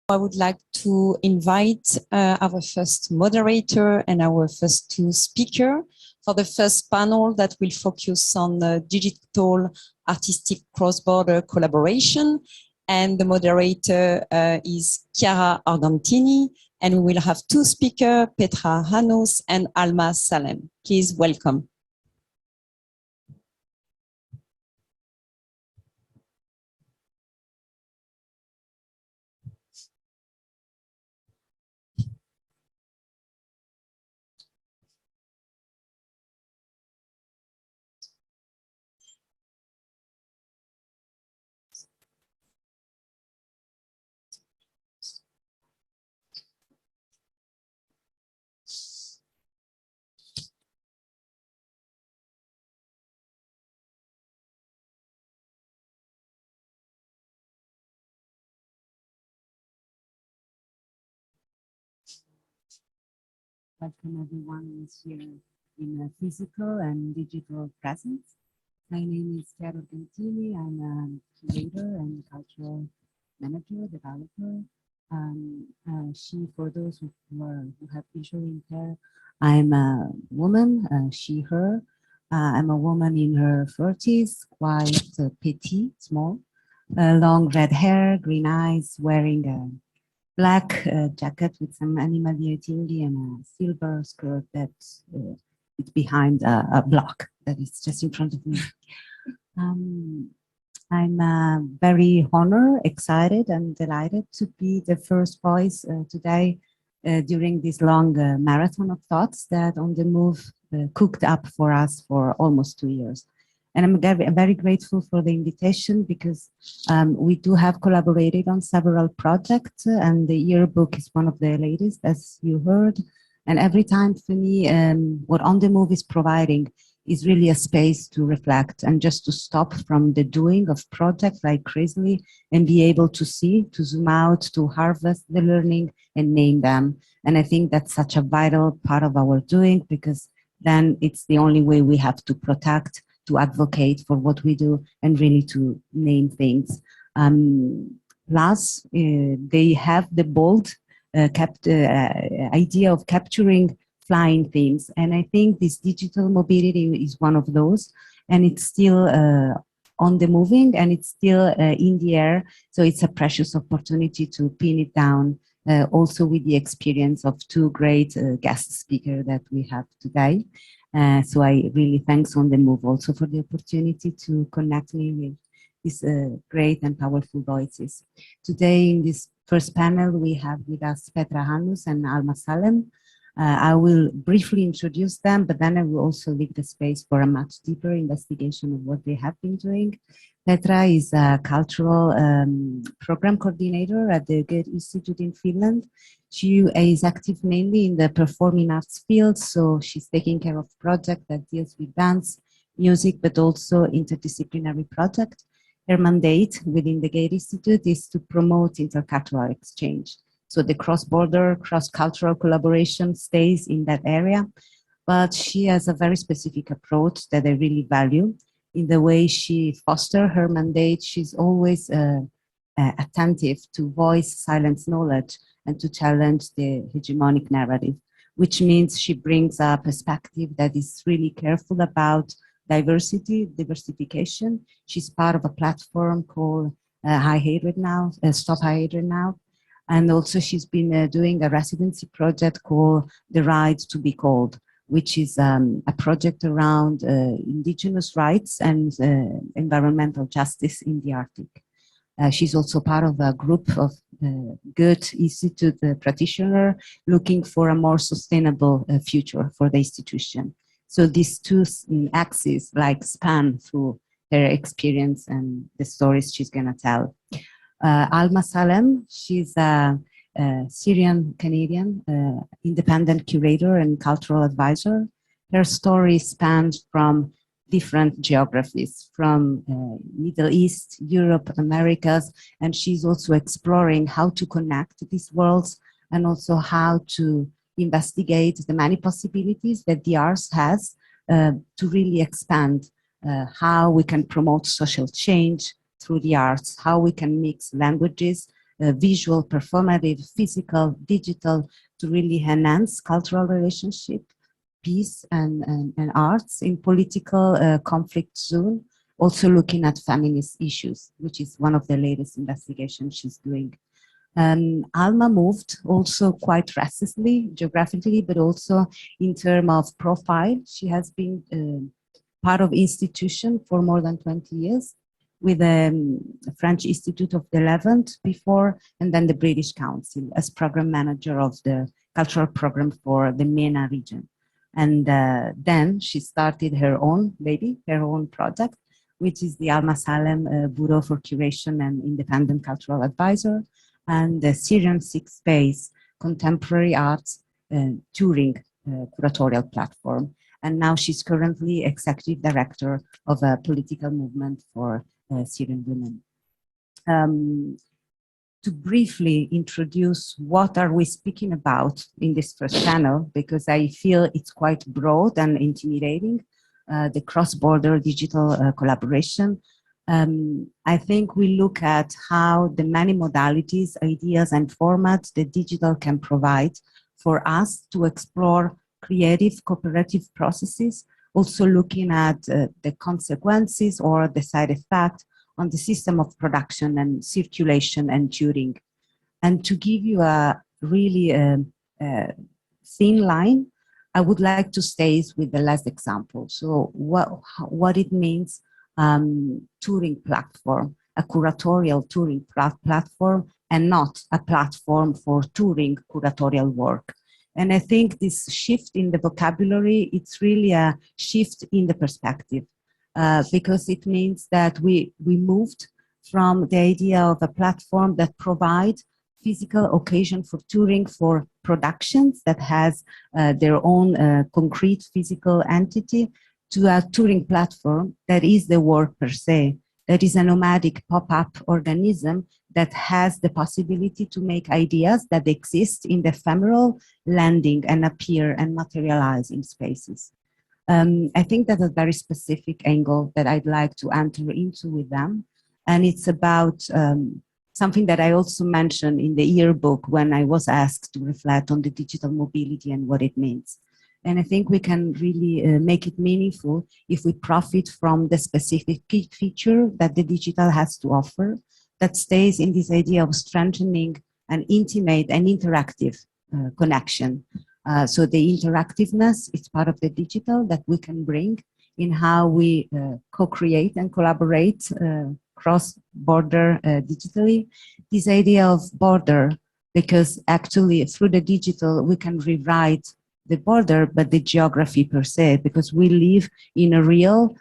I would like to invite our first moderator and our first two speakers for the first panel that will focus on digital artistic cross-border collaboration. And the moderator is Chiara Argentini, and we will have two speakers, Petra Hanus and Alma Salem. Please welcome. Welcome everyone who's here in a physical and digital presence. My name is Chiara Argentini. I'm a curator and cultural manager, developer. She, for those who have visually impaired, I'm a woman, she, her. I'm a woman in her 40s, quite petite, small, long red hair, green eyes, wearing a black jacket with some animal thingy and a silver skirt that's it's behind a block that is just in front of me. I'm very honored, excited, and delighted to be the first voice today during this long marathon of thoughts that On the Move cooked up for us for almost 2 years. And I'm very grateful for the invitation because we do have collaborated on several projects and the yearbook is one of the latest, as you heard. And every time for me, what On the Move is providing is really a space to reflect and just to stop from the doing of projects like crazily and be able to see, to zoom out, to harvest the learning and name them. And I think that's such a vital part of our doing because then it's the only way we have to protect, to advocate for what we do and really to name things. Plus, they have the bold idea of capturing flying things. And I think this digital mobility is one of those. And it's still on the moving and it's still in the air. So it's a precious opportunity to pin it down. Also with the experience of two great guest speakers that we have today. So I really thanks On the Move also for the opportunity to connect me with these great and powerful voices. Today in this first panel, we have with us Petra Hanus and Alma Salem. I will briefly introduce them, but then I will also leave the space for a much deeper investigation of what they have been doing. Petra is a cultural program coordinator at the Goethe Institute in Finland. She is active mainly in the performing arts field, so she's taking care of projects that deals with dance, music, but also interdisciplinary projects. Her mandate within the Goethe Institute is to promote intercultural exchange. So the cross-border, cross-cultural collaboration stays in that area, but she has a very specific approach that I really value. In the way she fosters her mandate, she's always attentive to voice silence knowledge and to challenge the hegemonic narrative, which means she brings a perspective that is really careful about diversification. She's part of a platform called Stop High Hatred Now. And also she's been doing a residency project called The Right to Be Called, which is a project around indigenous rights and environmental justice in the Arctic. She's also part of a group of Goethe Institute practitioners looking for a more sustainable future for the institution. So these two axes like span through her experience and the stories she's gonna tell. Alma Salem, she's a Syrian-Canadian independent curator and cultural advisor. Her story spans from different geographies, from Middle East, Europe, Americas, and she's also exploring how to connect these worlds and also how to investigate the many possibilities that the arts has to really expand how we can promote social change through the arts, how we can mix languages visual, performative, physical, digital, to really enhance cultural relationship, peace and arts in political conflict zone, also looking at feminist issues, which is one of the latest investigations she's doing. Alma moved also quite restlessly, geographically, but also in terms of profile. She has been part of institution for more than 20 years with the French Institute of the Levant before, and then the British Council as program manager of the cultural program for the MENA region. And then she started her own baby, her own project, which is the Alma Salem Bureau for Curation and Independent Cultural Advisor, and the Syrian Six Space Contemporary Arts Touring curatorial platform. And now she's currently executive director of a political movement for Syrian women. To briefly introduce what are we speaking about in this first panel, because I feel it's quite broad and intimidating, the cross-border digital collaboration. I think we look at how the many modalities, ideas, and formats that digital can provide for us to explore creative cooperative processes, also looking at the consequences or the side effect on the system of production and circulation and touring. And to give you a really thin line, I would like to stay with the last example. So what it means, touring platform, a curatorial touring platform, and not a platform for touring curatorial work. And I think this shift in the vocabulary, it's really a shift in the perspective, because it means that we moved from the idea of a platform that provides physical occasion for touring for productions that has their own concrete physical entity, to a touring platform that is the work per se, that is a nomadic pop-up organism that has the possibility to make ideas that exist in the ephemeral landing and appear and materialize in spaces. I think that's a very specific angle that I'd like to enter into with them. And it's about something that I also mentioned in the yearbook when I was asked to reflect on the digital mobility and what it means. And I think we can really make it meaningful if we profit from the specific feature that the digital has to offer, that stays in this idea of strengthening an intimate and interactive connection. So the interactiveness is part of the digital that we can bring in how we co-create and collaborate cross-border digitally. This idea of border, because actually through the digital we can rewrite the border, but the geography per se, because we live in a real,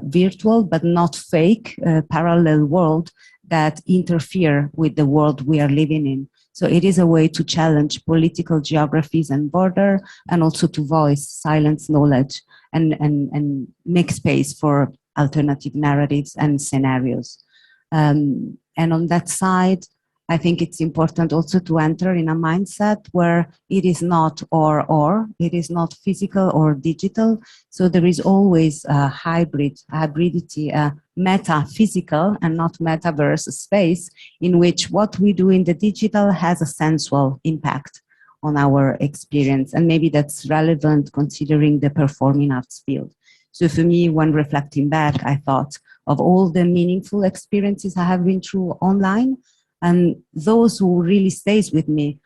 virtual, but not fake parallel world that interfere with the world we are living in. So it is a way to challenge political geographies and border, and also to voice, silence knowledge, and make space for alternative narratives and scenarios. And on that side, I think it's important also to enter in a mindset where it is not or, it is not physical or digital. So there is always a hybridity, a meta-physical and not metaverse space in which what we do in the digital has a sensual impact on our experience. And maybe that's relevant considering the performing arts field. So for me, when reflecting back, I thought of all the meaningful experiences I have been through online, and those who really stays with me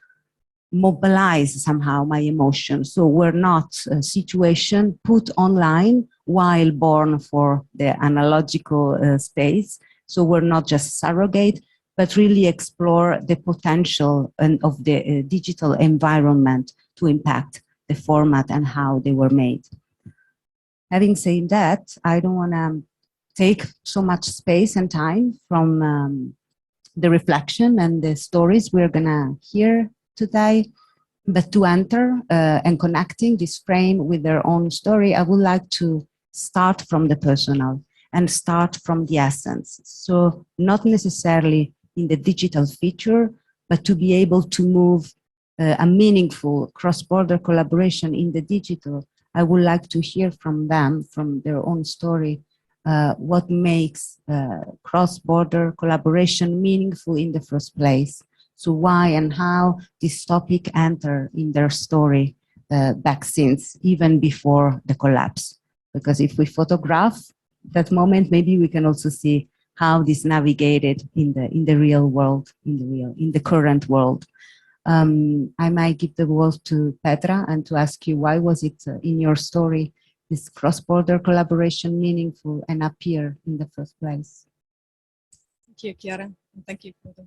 mobilize somehow my emotions. So we're not a situation put online while born for the analogical space. So we're not just surrogate, but really explore the potential of the digital environment to impact the format and how they were made. Having said that, I don't want to take so much space and time from the reflection and the stories we're gonna hear today, but to enter and connecting this frame with their own story, I would like to start from the personal and start from the essence. So not necessarily in the digital feature, but to be able to move a meaningful cross-border collaboration in the digital. I would like to hear from them, from their own story, what makes cross-border collaboration meaningful in the first place, So why and how this topic enter in their story back since even before the collapse? Because if we photograph that moment, maybe we can also see how this navigated in the real world, in the current world. I might give the word to Petra and to ask you, why was it in your story this cross-border collaboration meaningful and appear in the first place? Thank you, Chiara, and thank you for the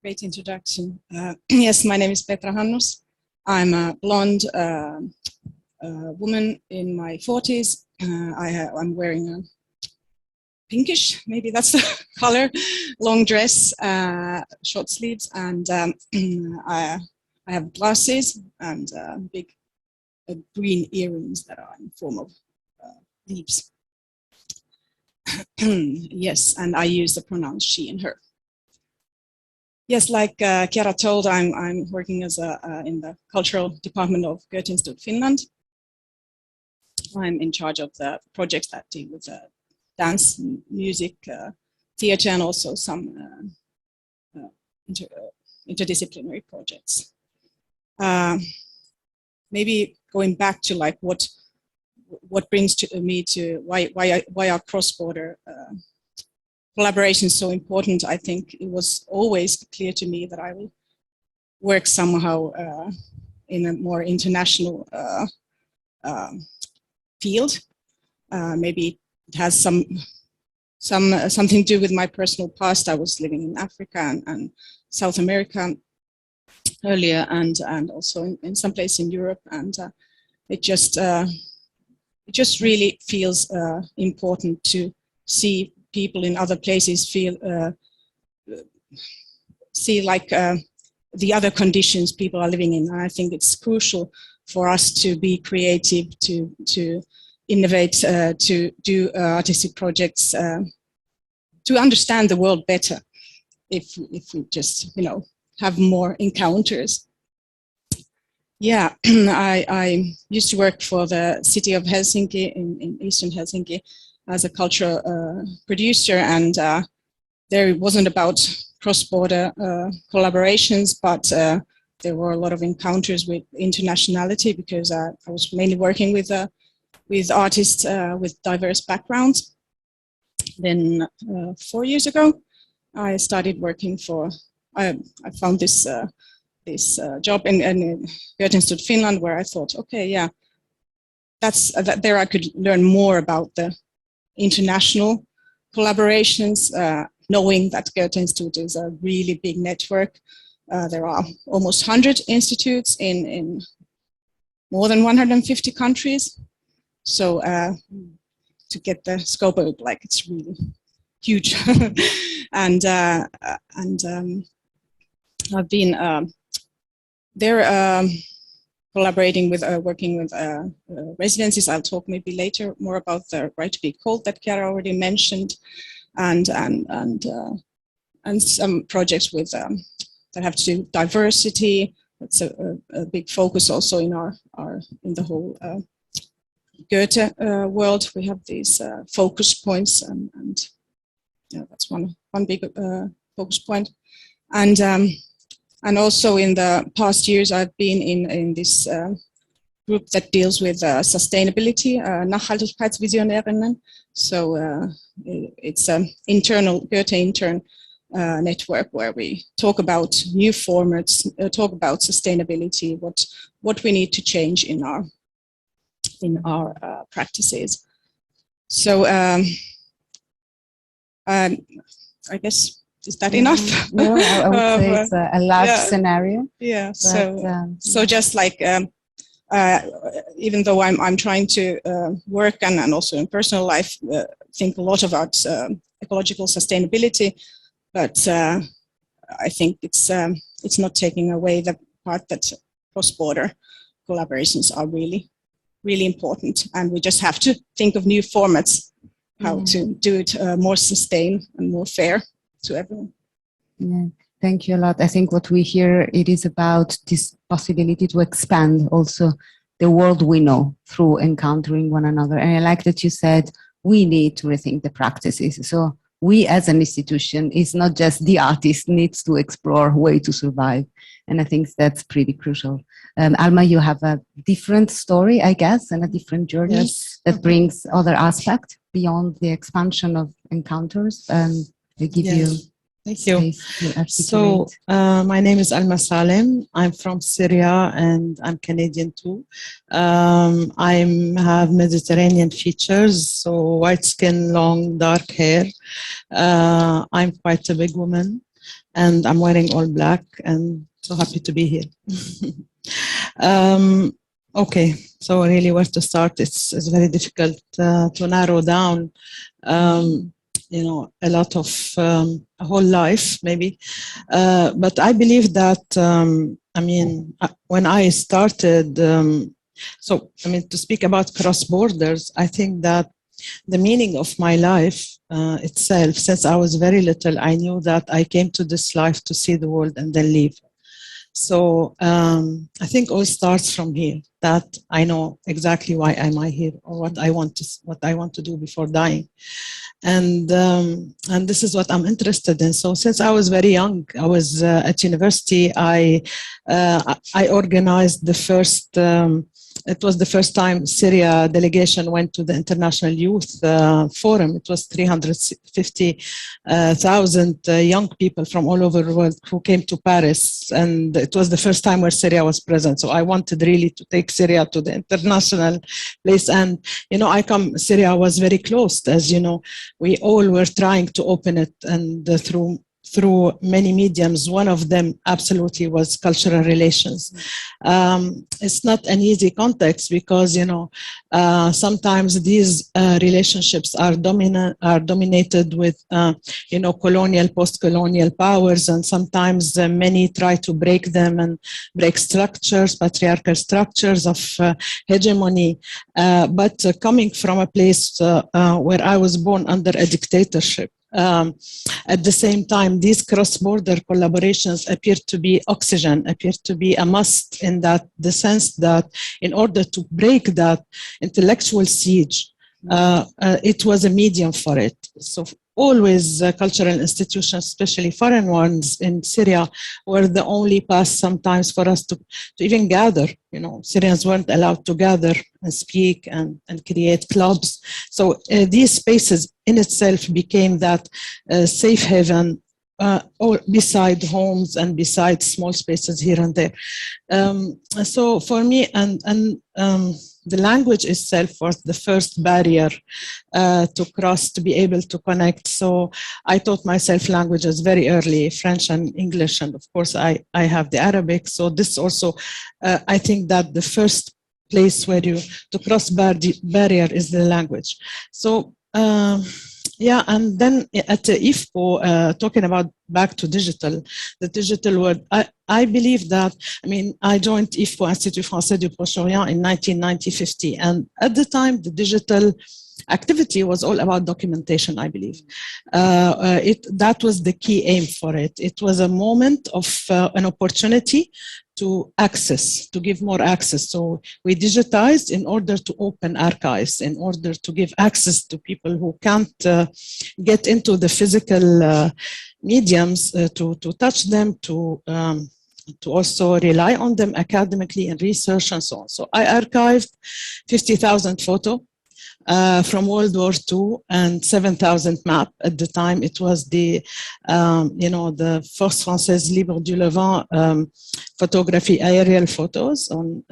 great introduction. Yes, my name is Petra Hannus. I'm a blonde woman in my 40s. I'm wearing a pinkish, maybe that's the color, long dress, short sleeves, and I have glasses and big green earrings that are in form of leaves. Yes, and I use the pronouns she and her. Yes, like Chiara told, I'm working as in the cultural department of Goethe-Institut Finland. I'm in charge of the projects that deal with dance, music, theater, and also some interdisciplinary projects. Maybe going back to like what brings me to why are cross-border collaboration so important. I think it was always clear to me that I will work somehow in a more international field. Maybe it has something to do with my personal past. I was living in Africa and South America earlier, and also in some place in Europe, and it just really feels important to see people in other places see like the other conditions people are living in. And I think it's crucial for us to be creative, to innovate, to do artistic projects, to understand the world better. If we just have more encounters. Yeah, I used to work for the city of Helsinki in eastern Helsinki as a cultural producer, and there it wasn't about cross-border collaborations, but there were a lot of encounters with internationality, because I was mainly working with artists with diverse backgrounds. Then 4 years ago, I started working for. I found this job in Goethe-Institut Finland, where I thought, okay, yeah, there I could learn more about the international collaborations, knowing that Goethe-Institut is a really big network. There are almost 100 institutes in more than 150 countries. So to get the scope of it, like, it's really huge. and I've been there collaborating with, working with residencies. I'll talk maybe later more about the Right to Be Called that Chiara already mentioned, and some projects with that have to do with diversity. That's a big focus also in in the whole Goethe world. We have these focus points, and yeah, that's one big focus point. And also in the past years, I've been in this group that deals with sustainability, Nachhaltigkeitsvisionärinnen. So it's an internal Goethe intern network where we talk about new formats, talk about sustainability, what we need to change in our practices. So I guess, is that enough? No, I would say it's a large scenario. Yeah. But, so just like even though I'm trying to work and also in personal life think a lot about ecological sustainability, but I think it's not taking away the part that cross-border collaborations are really, really important, and we just have to think of new formats how to do it more sustained and more fair to everyone. Yeah, thank you a lot. I think what we hear, it is about this possibility to expand also the world we know through encountering one another. And I like that you said we need to rethink the practices. So we as an institution is not just the artist needs to explore way to survive. And I think that's pretty crucial. Alma, you have a different story, I guess, and a different journey that brings other aspects beyond the expansion of encounters. I give you Thank you. So my name is Alma Salem. I'm from Syria and I'm Canadian too. I have Mediterranean features, so white skin, long, dark hair. I'm quite a big woman and I'm wearing all black and so happy to be here. Okay, so really where to start? It's very difficult to narrow down. You know, a lot of a whole life maybe, but I believe that I mean when I started, so I mean to speak about cross borders, I think that the meaning of my life itself, since I was very little, I knew that I came to this life to see the world and then leave. So I think all starts from here, that I know exactly why am I here or what I want to do before dying. And this is what I'm interested in. So since I was very young, I was at university, I organized the first, it was the first time Syria delegation went to the International Youth Forum. It was 350,000 young people from all over the world who came to Paris. And it was the first time where Syria was present. So I wanted really to take Syria to the international place. And, you know, Syria was very closed, as you know. We all were trying to open it, and through many mediums. One of them absolutely was cultural relations. It's not an easy context because, you know, sometimes these relationships are dominated with, you know, colonial, post-colonial powers, and sometimes many try to break them and break structures, patriarchal structures of hegemony. But coming from a place where I was born under a dictatorship, at the same time, these cross-border collaborations appear to be oxygen, appear to be a must in that the sense that in order to break that intellectual siege, it was a medium for it. So always cultural institutions, especially foreign ones in Syria, were the only path sometimes for us to even gather. You know, Syrians weren't allowed to gather and speak and create clubs. So these spaces in itself became that safe haven or beside homes and beside small spaces here and there. So for me, the language itself was the first barrier to cross, to be able to connect. So I taught myself languages very early, French and English, and of course I have the Arabic. So this also, I think that the first place where to cross barrier is the language. So yeah, and then at the IFPO, talking about back to digital, the digital world, I believe that, I mean, I joined IFPO, Institut Français du Proche-Orient in 1950, and at the time, the digital activity was all about documentation, I believe. That was the key aim for it. It was a moment of an opportunity to access, to give more access. So we digitized in order to open archives, in order to give access to people who can't get into the physical mediums, to touch them, to also rely on them academically in research and so on. So I archived 50,000 photos from World War II and 7,000 maps. At the time, it was the, you know, the Force Française Libre du Levant photography, aerial photos on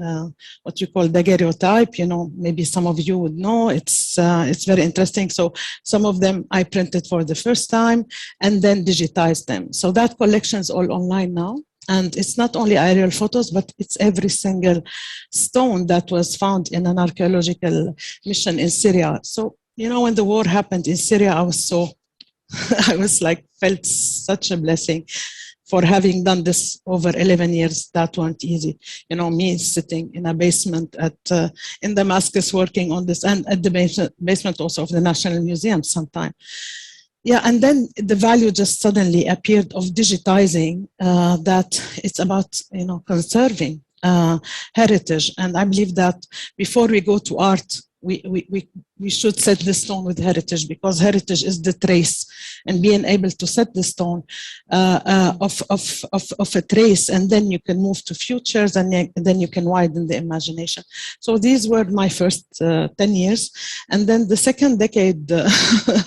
what you call daguerreotype. You know, maybe some of you would know. It's very interesting. So some of them I printed for the first time and then digitized them. So that collection is all online now. And it's not only aerial photos, but it's every single stone that was found in an archaeological mission in Syria. So, you know, when the war happened in Syria, I was felt such a blessing for having done this over 11 years. That weren't easy. You know, me sitting in a basement in Damascus working on this, and at the basement also of the National Museum sometime. Yeah, and then the value just suddenly appeared of digitizing, that it's about, you know, conserving heritage. And I believe that before we go to art, we should set the stone with heritage, because heritage is the trace. and being able to set the stone of a trace, and then you can move to futures, and then you can widen the imagination. So these were my first 10 years. And then the second decade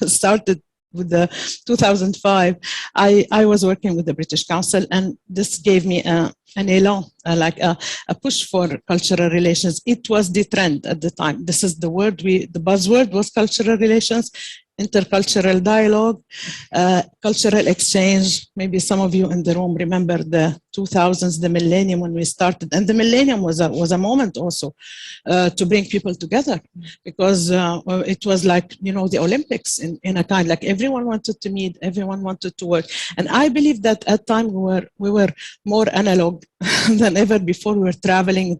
started with the 2005. I was working with the British Council, and this gave me an elan, like a push for cultural relations. It was the trend at the time. This is the word, the buzzword was cultural relations, intercultural dialogue, cultural exchange. Maybe some of you in the room remember the 2000s, the millennium, when we started. And the millennium was a moment also to bring people together, because it was like, you know, the Olympics in a kind, like everyone wanted to meet, everyone wanted to work. And I believe that at time we were more analog than ever before. We were traveling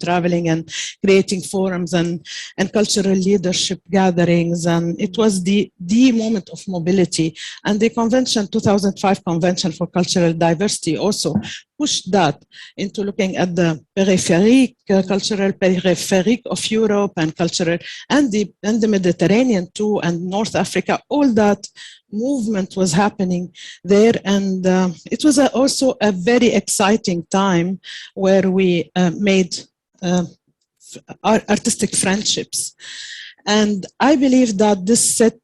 and creating forums and cultural leadership gatherings. And it was the moment of mobility. And the convention, 2005 Convention for Cultural Diversity, also pushed that into looking at the peripheric, cultural peripheric of Europe, and cultural, and the Mediterranean too, and North Africa. All that movement was happening there. And it was also a very exciting time where we made artistic friendships. And I believe that this set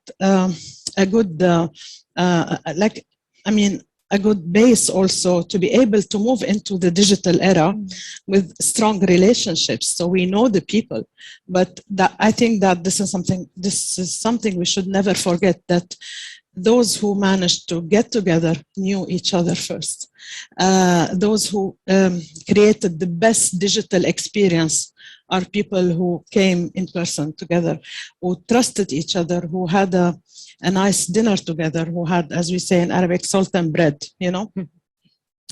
a good, a good base also to be able to move into the digital era with strong relationships. So we know the people, but I think that this is something we should never forget, that those who managed to get together knew each other first. Those who created the best digital experience are people who came in person together, who trusted each other, who had a nice dinner together, who had, as we say in Arabic, salt and bread, you know?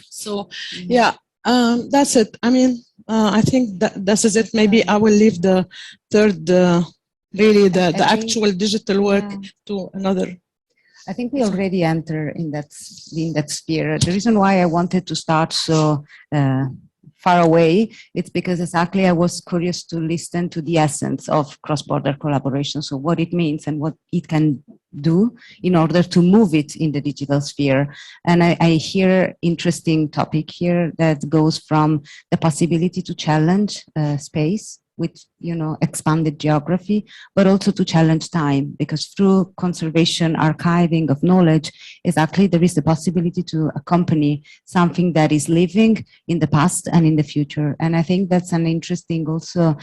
So, yeah, that's it. I mean, I think that is it. Maybe I will leave the third, really the actual digital work to another. I think we already enter in that sphere. The reason why I wanted to start so far away, it's because exactly I was curious to listen to the essence of cross-border collaboration. So what it means and what it can do in order to move it in the digital sphere. And I hear interesting topic here that goes from the possibility to challenge space with, you know, expanded geography, but also to challenge time, because through conservation, archiving of knowledge, exactly there is the possibility to accompany something that is living in the past and in the future. And I think that's an interesting also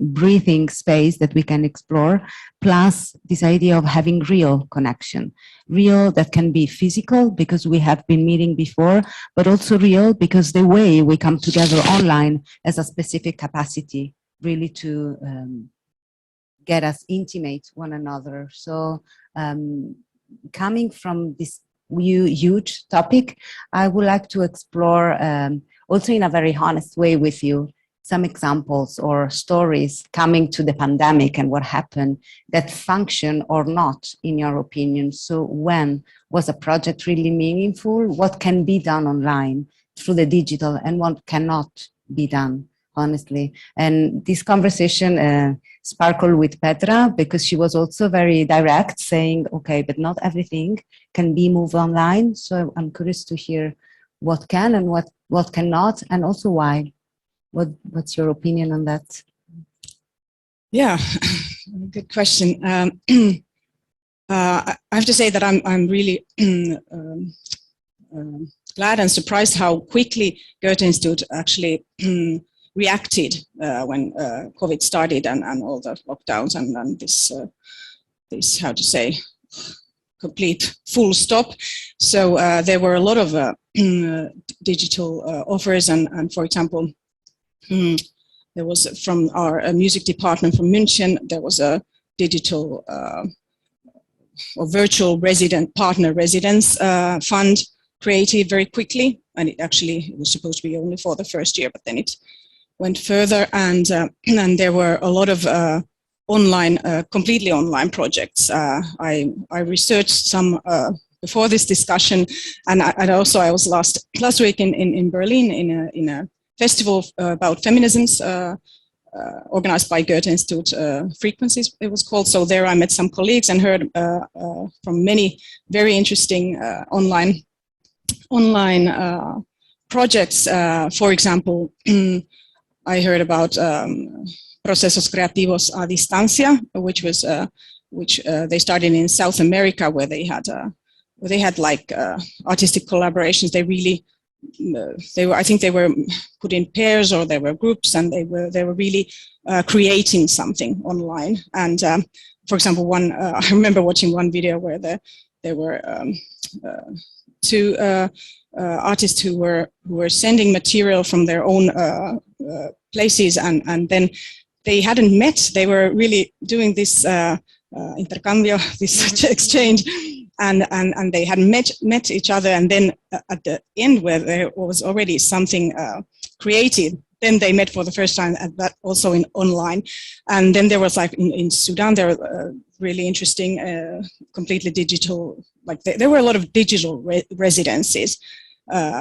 breathing space that we can explore, plus this idea of having real connection, real that can be physical because we have been meeting before, but also real because the way we come together online has a specific capacity really to get us intimate one another. So coming from this huge topic, I would like to explore also in a very honest way with you some examples or stories coming to the pandemic and what happened that function or not in your opinion. So when was a project really meaningful? What can be done online through the digital and what cannot be done? Honestly. And this conversation sparkled with Petra because she was also very direct, saying, okay, but not everything can be moved online. So I'm curious to hear what can and what cannot, and also why. What's your opinion on that? Yeah, good question. I have to say that I'm really glad and surprised how quickly Goethe Institute actually reacted when COVID started and all the lockdowns and this how to say, complete full stop. So there were a lot of digital offers and for example, there was from our music department from München, there was a digital or virtual partner residence fund created very quickly, and it was supposed to be only for the first year, but then it went further, and there were a lot of online, completely online projects. I researched some before this discussion, and I was last week in Berlin in a festival about feminisms organized by Goethe Institute Frequencies, it was called. So there I met some colleagues and heard from many very interesting online projects. For example, I heard about Procesos Creativos a Distancia, which they started in South America, where they had like artistic collaborations. They really I think they were put in pairs, or they were groups, and they were really creating something online. And for example, I remember watching one video where there were two artists who were sending material from their own places, and then they hadn't met. They were really doing this intercambio, this exchange. And they had met each other, and then at the end, where there was already something created, then they met for the first time, and that also in online. And then there was like in Sudan, there were really interesting, completely digital. Like there were a lot of digital residencies.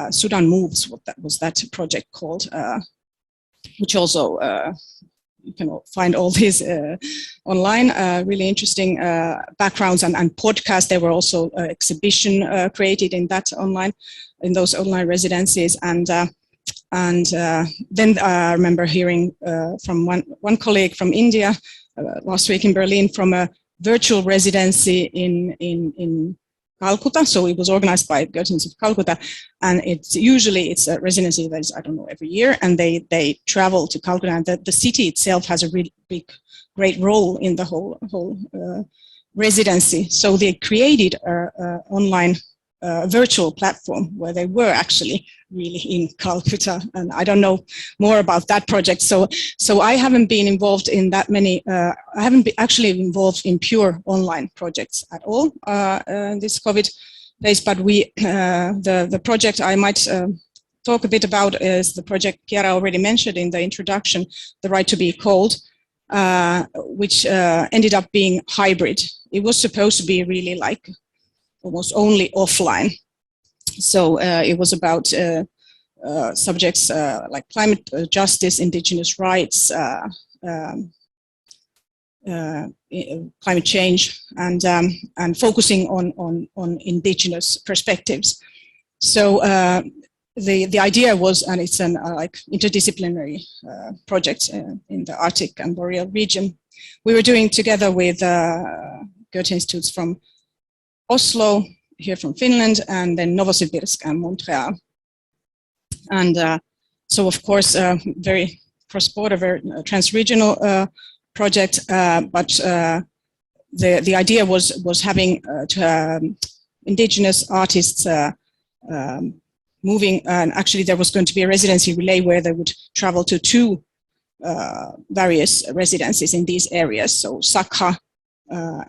Sudan Moves, what that was, that project called, which also. You can find all these online, really interesting backgrounds and podcasts. There were also exhibition created in those online residencies. And then I remember hearing from one colleague from India last week in Berlin, from a virtual residency in Calcutta. So it was organized by Goethe Institute Calcutta, and it's a residency that is, I don't know, every year, and they travel to Calcutta, and the city itself has a really great role in the whole residency. So they created an online virtual platform where they were actually really in Calcutta, and I don't know more about that project. So I haven't been involved in that many. I haven't been actually involved in pure online projects at all in this COVID days. But the project I might talk a bit about is the project Chiara already mentioned in the introduction, The Right to Be Cold, which ended up being hybrid. It was supposed to be really like almost only offline. So it was about subjects like climate justice, indigenous rights, climate change, and focusing on indigenous perspectives. So the idea was, and it's an like interdisciplinary project in the Arctic and Boreal region. We were doing together with Goethe Institutes from Oslo, here from Finland, and then Novosibirsk and Montreal. And so, of course, very cross-border, very trans-regional project. But the idea was having indigenous artists moving, and actually there was going to be a residency relay where they would travel to two various residencies in these areas. So Sakha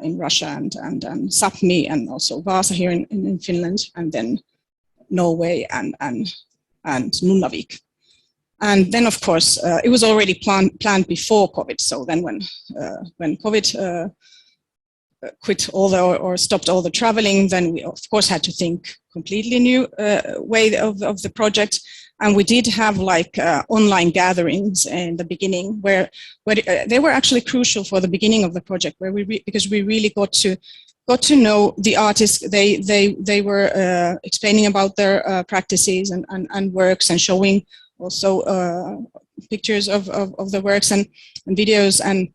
in Russia, and Sapmi, and also Vaasa here in Finland, and then Norway and Nunavik. And then, of course, it was already planned before COVID. So then when COVID quit all or stopped all the traveling, then we of course had to think completely new way of the project. And we did have like online gatherings in the beginning where they were actually crucial for the beginning of the project, where because we really got to know the artists. They were explaining about their practices and works, and showing also pictures of the works and videos, and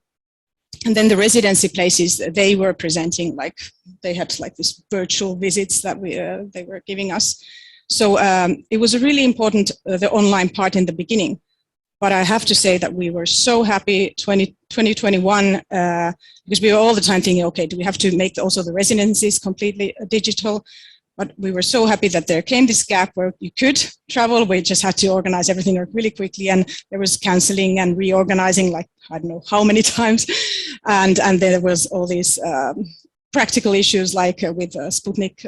then the residency places, they were presenting, like they had like this virtual visits that they were giving us. So it was a really important, the online part in the beginning. But I have to say that we were so happy 2021, because we were all the time thinking, okay, do we have to make also the residencies completely digital? But we were so happy that there came this gap where you could travel. We just had to organize everything really quickly, and there was canceling and reorganizing, like I don't know how many times. And there was all these practical issues, like with Sputnik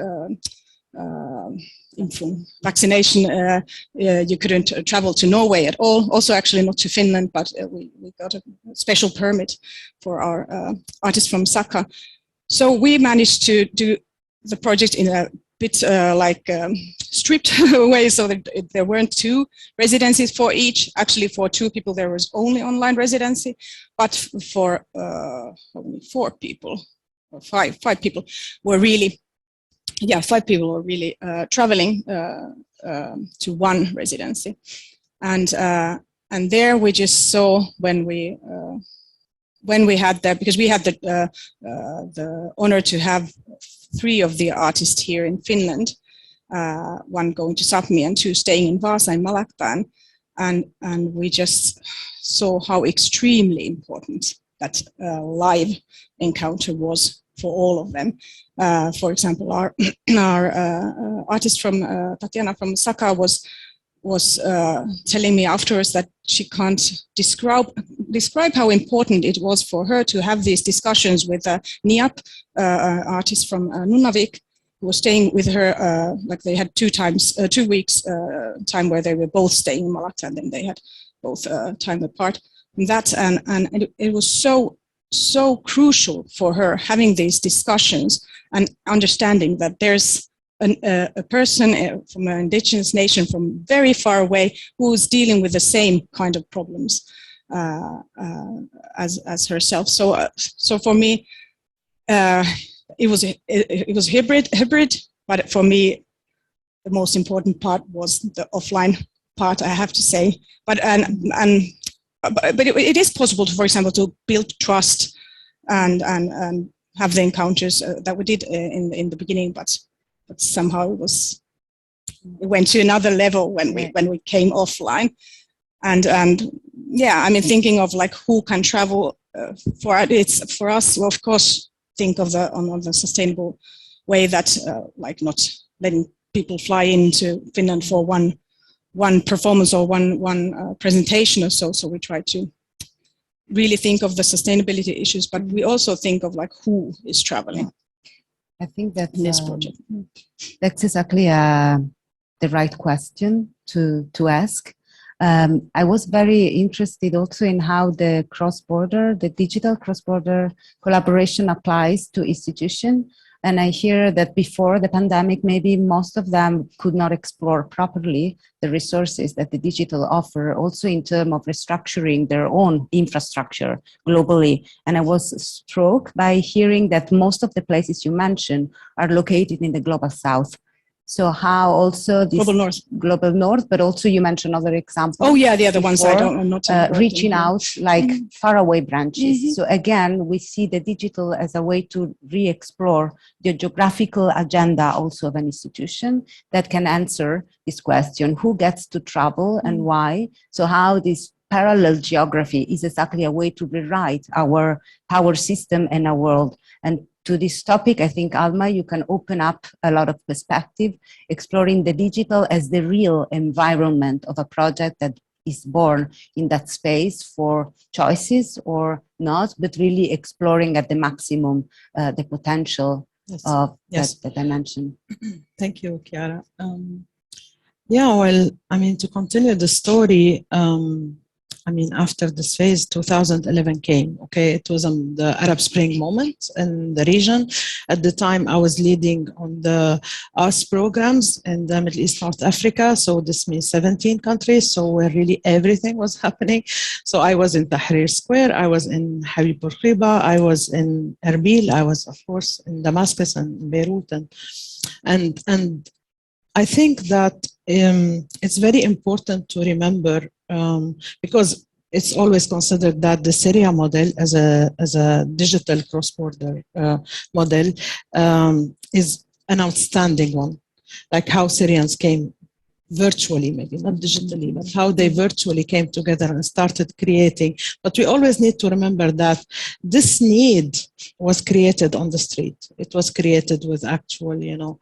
vaccination. You couldn't travel to Norway at all. Also, actually not to Finland, but we got a special permit for our artists from Sakha. So we managed to do the project in a bit stripped away, so that there weren't 2 residencies for each. Actually, for 2 people there was only online residency, but for 4 people or 5 people were really, 5 people were really traveling to one residency, and there we just saw when we had that, because we had the honor to have 3 of the artists here in Finland, 1 going to Sapmi and 2 staying in Vaasa and Malaktaan, and we just saw how extremely important that live encounter was for all of them. For example, our artist from Tatiana from Saka was telling me afterwards that she can't describe how important it was for her to have these discussions with Niap, artist from Nunavik, who was staying with her. Like they had 2 weeks time where they were both staying in Malakta, and then they had both time apart. And it was so crucial for her having these discussions and understanding that there's a person from an indigenous nation from very far away who's dealing with the same kind of problems as herself. So for me, it was hybrid, but for me, the most important part was the offline part, I have to say. But it is possible to, for example, to build trust and have the encounters that we did in the beginning, but somehow it went to another level when we came offline, and yeah, I mean, thinking of like who can travel for us, well, of course, think of on the sustainable way, that like not letting people fly into Finland for one performance or one presentation or so. So we try to really think of the sustainability issues, but we also think of like who is traveling. I think that this project. That's exactly the right question to ask. I was very interested also in how the digital cross-border collaboration applies to institutions. And I hear that before the pandemic, maybe most of them could not explore properly the resources that the digital offer, also in terms of restructuring their own infrastructure globally. And I was struck by hearing that most of the places you mentioned are located in the global south. So how also this global north, but also you mentioned other examples. Oh yeah, the other ones I'm not reaching out like faraway branches. So again, we see the digital as a way to re-explore the geographical agenda also of an institution that can answer this question: who gets to travel and why? So how this parallel geography is exactly a way to rewrite our power system and our world. And to this topic, I think, Alma, you can open up a lot of perspective, exploring the digital as the real environment of a project that is born in that space for choices or not, but really exploring at the maximum the potential of that dimension. Thank you, Chiara. Yeah, well, I mean, to continue the story, I mean, after this phase, 2011 came, okay? It was the Arab Spring moment in the region. At the time, I was leading on the ARS programs in the Middle East, North Africa. So this means 17 countries. So where really everything was happening. So I was in Tahrir Square. I was in Habib Bourguiba. I was in Erbil. I was, of course, in Damascus and Beirut. And I think that it's very important to remember, because it's always considered that the Syria model as a digital cross-border model is an outstanding one. Like how Syrians came virtually, maybe not digitally, but how they virtually came together and started creating. But we always need to remember that this need was created on the street. It was created with actual,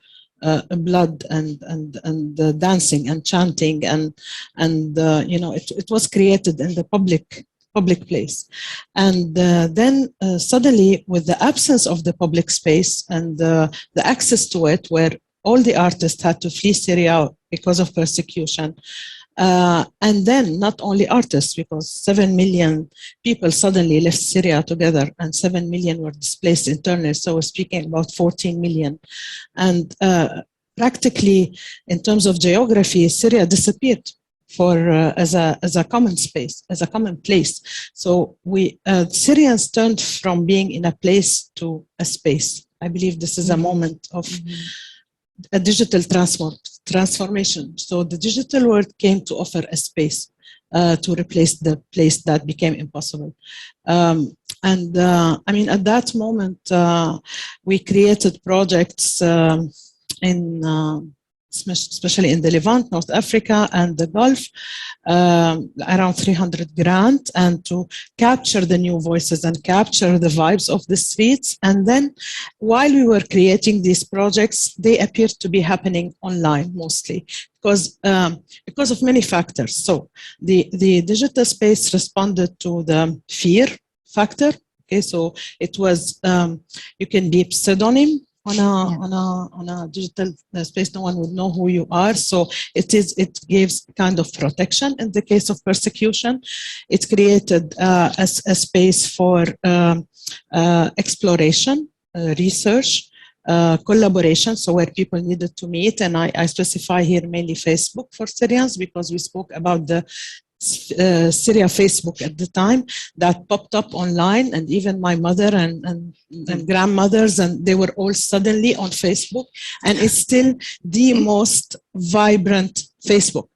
blood and dancing and chanting and it was created in the public place, and then suddenly, with the absence of the public space and the access to it, where all the artists had to flee Syria because of persecution. And then not only artists, because 7 million people suddenly left Syria together and 7 million were displaced internally. So we're speaking about 14 million. And practically, in terms of geography, Syria disappeared as a common space, as a common place. So Syrians turned from being in a place to a space. I believe this is a moment of a digital transformation. So the digital world came to offer a space to replace the place that became impossible. I mean, at that moment, we created projects especially in the Levant, North Africa, and the Gulf, around 300 grant, and to capture the new voices and capture the vibes of the streets. And then while we were creating these projects, they appeared to be happening online mostly because of many factors. So the digital space responded to the fear factor. Okay, so it was, you can be pseudonym on a digital space. No one would know who you are. So it gives kind of protection in the case of persecution. It created a space for exploration, research, collaboration, so where people needed to meet. And I specify here mainly Facebook for Syrians, because we spoke about the Syria Facebook at the time that popped up online, and even my mother and grandmothers, and they were all suddenly on Facebook, and it's still the most vibrant Facebook.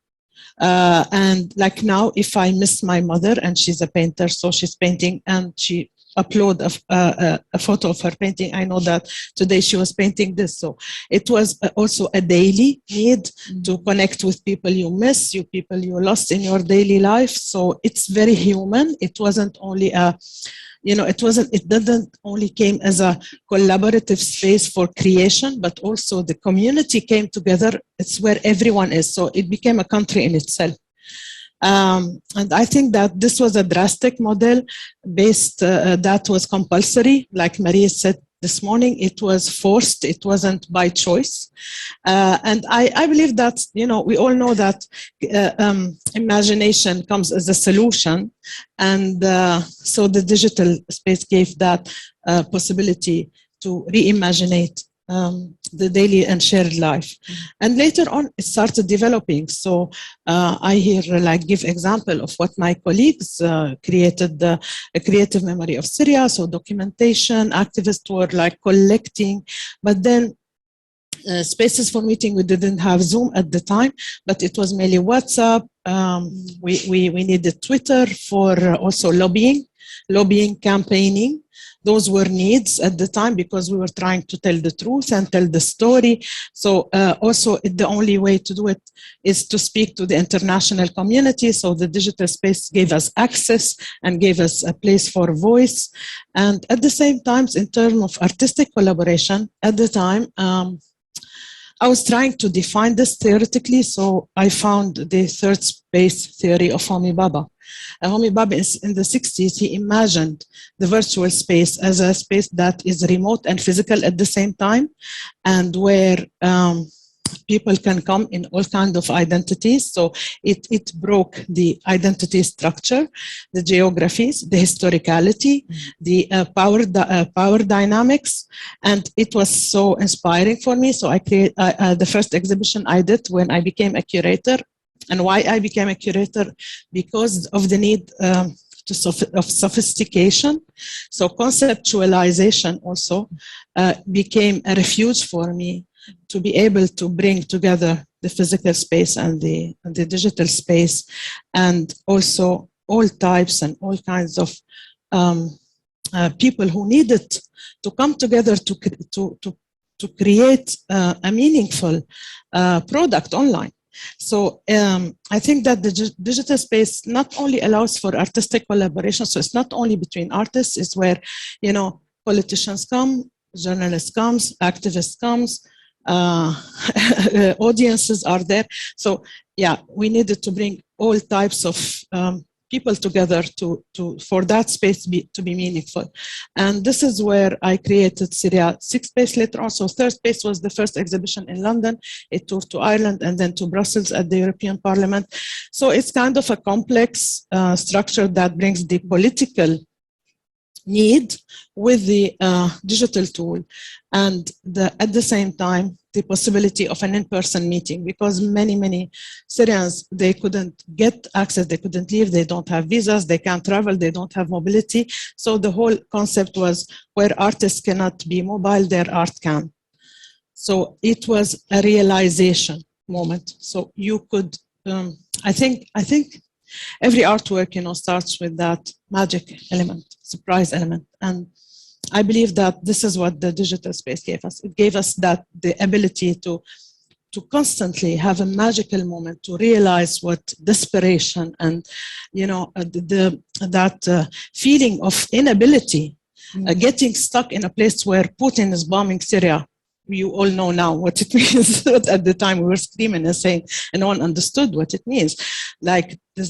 And like now, if I miss my mother, and she's a painter, so she's painting and she upload a photo of her painting, I know that today she was painting this. So it was also a daily need to connect with people you miss, people you lost in your daily life. So it's very human. It wasn't only it didn't only came as a collaborative space for creation, but also the community came together. It's where everyone is. So it became a country in itself. And I think that this was a drastic model based, that was compulsory. Like Maria said this morning, it was forced, it wasn't by choice. And I believe that, we all know that imagination comes as a solution. And so the digital space gave that possibility to reimaginate the daily and shared life. And later on, it started developing. So I here give example of what my colleagues created, a creative memory of Syria. So documentation, activists were collecting, but then spaces for meeting. We didn't have Zoom at the time, but it was mainly WhatsApp. We needed Twitter for also lobbying, campaigning. Those were needs at the time because we were trying to tell the truth and tell the story. So also the only way to do it is to speak to the international community. So the digital space gave us access and gave us a place for voice. And at the same time, in terms of artistic collaboration, at the time, I was trying to define this theoretically. So I found the third space theory of Homi Bhabha. Homi Bhabha in the 60s, he imagined the virtual space as a space that is remote and physical at the same time, and where people can come in all kinds of identities. So it broke the identity structure, the geographies, the historicality, the power dynamics, and it was so inspiring for me. So I created the first exhibition I did when I became a curator. And why I became a curator? Because of the need of sophistication. So conceptualization also became a refuge for me to be able to bring together the physical space and the digital space, and also all types and all kinds of people who needed to come together to create a meaningful product online. So I think that the digital space not only allows for artistic collaboration, so it's not only between artists, it's where, politicians come, journalists comes, activists comes, audiences are there. So yeah, we needed to bring all types of people together for that space to be meaningful. And this is where I created Syria 6 Space later on. So third space was the first exhibition in London. It toured to Ireland and then to Brussels at the European Parliament. So it's kind of a complex structure that brings the political need with the digital tool, and at the same time, the possibility of an in-person meeting, because many Syrians, they couldn't get access, they couldn't leave, they don't have visas, they can't travel, they don't have mobility. So the whole concept was where artists cannot be mobile, their art can. So it was a realization moment. So you could, I think every artwork, starts with that magic element, surprise element. And I believe that this is what the digital space gave us. It gave us the ability to constantly have a magical moment, to realize what desperation and, that feeling of inability, getting stuck in a place where Putin is bombing Syria. You all know now what it means. At the time we were screaming and saying, and no one understood what it means. Like this,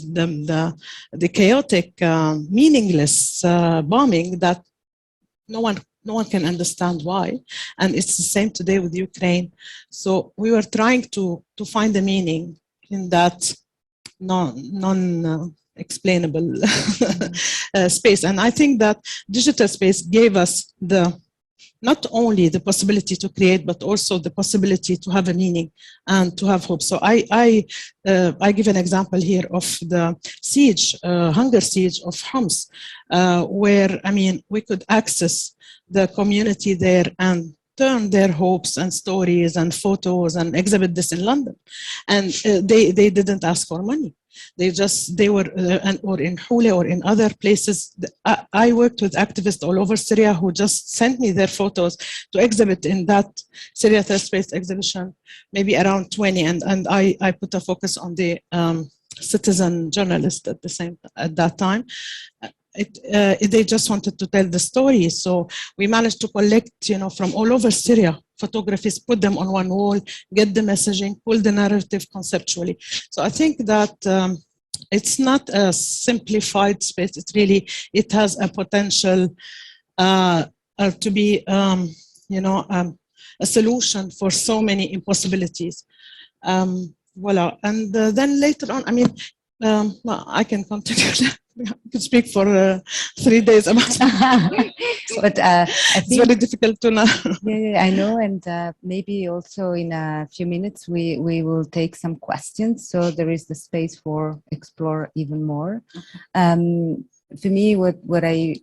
the chaotic, meaningless bombing that no one can understand why. And it's the same today with Ukraine. So we were trying to find a meaning in that non-explainable space. And I think that digital space gave us not only the possibility to create, but also the possibility to have a meaning and to have hope. So I give an example here of the siege, hunger siege of Homs, where, we could access the community there and turn their hopes and stories and photos and exhibit this in London. And they didn't ask for money. They were, or in Hule or in other places. I worked with activists all over Syria who just sent me their photos to exhibit in that Syria Third Space exhibition, maybe around 20. And I put a focus on the citizen journalist at that time. They just wanted to tell the story. So we managed to collect, from all over Syria, photographies, put them on one wall, get the messaging, pull the narrative conceptually. So I think that it's not a simplified space. It has a potential to be, a solution for so impossibilities. impossibilities. Voila. And then later on, I can continue. I could speak for 3 days about it. But I it's think, very difficult to know. Yeah, I know. And maybe also in a few minutes, we will take some questions. So there is the space for explore even more. For me, what I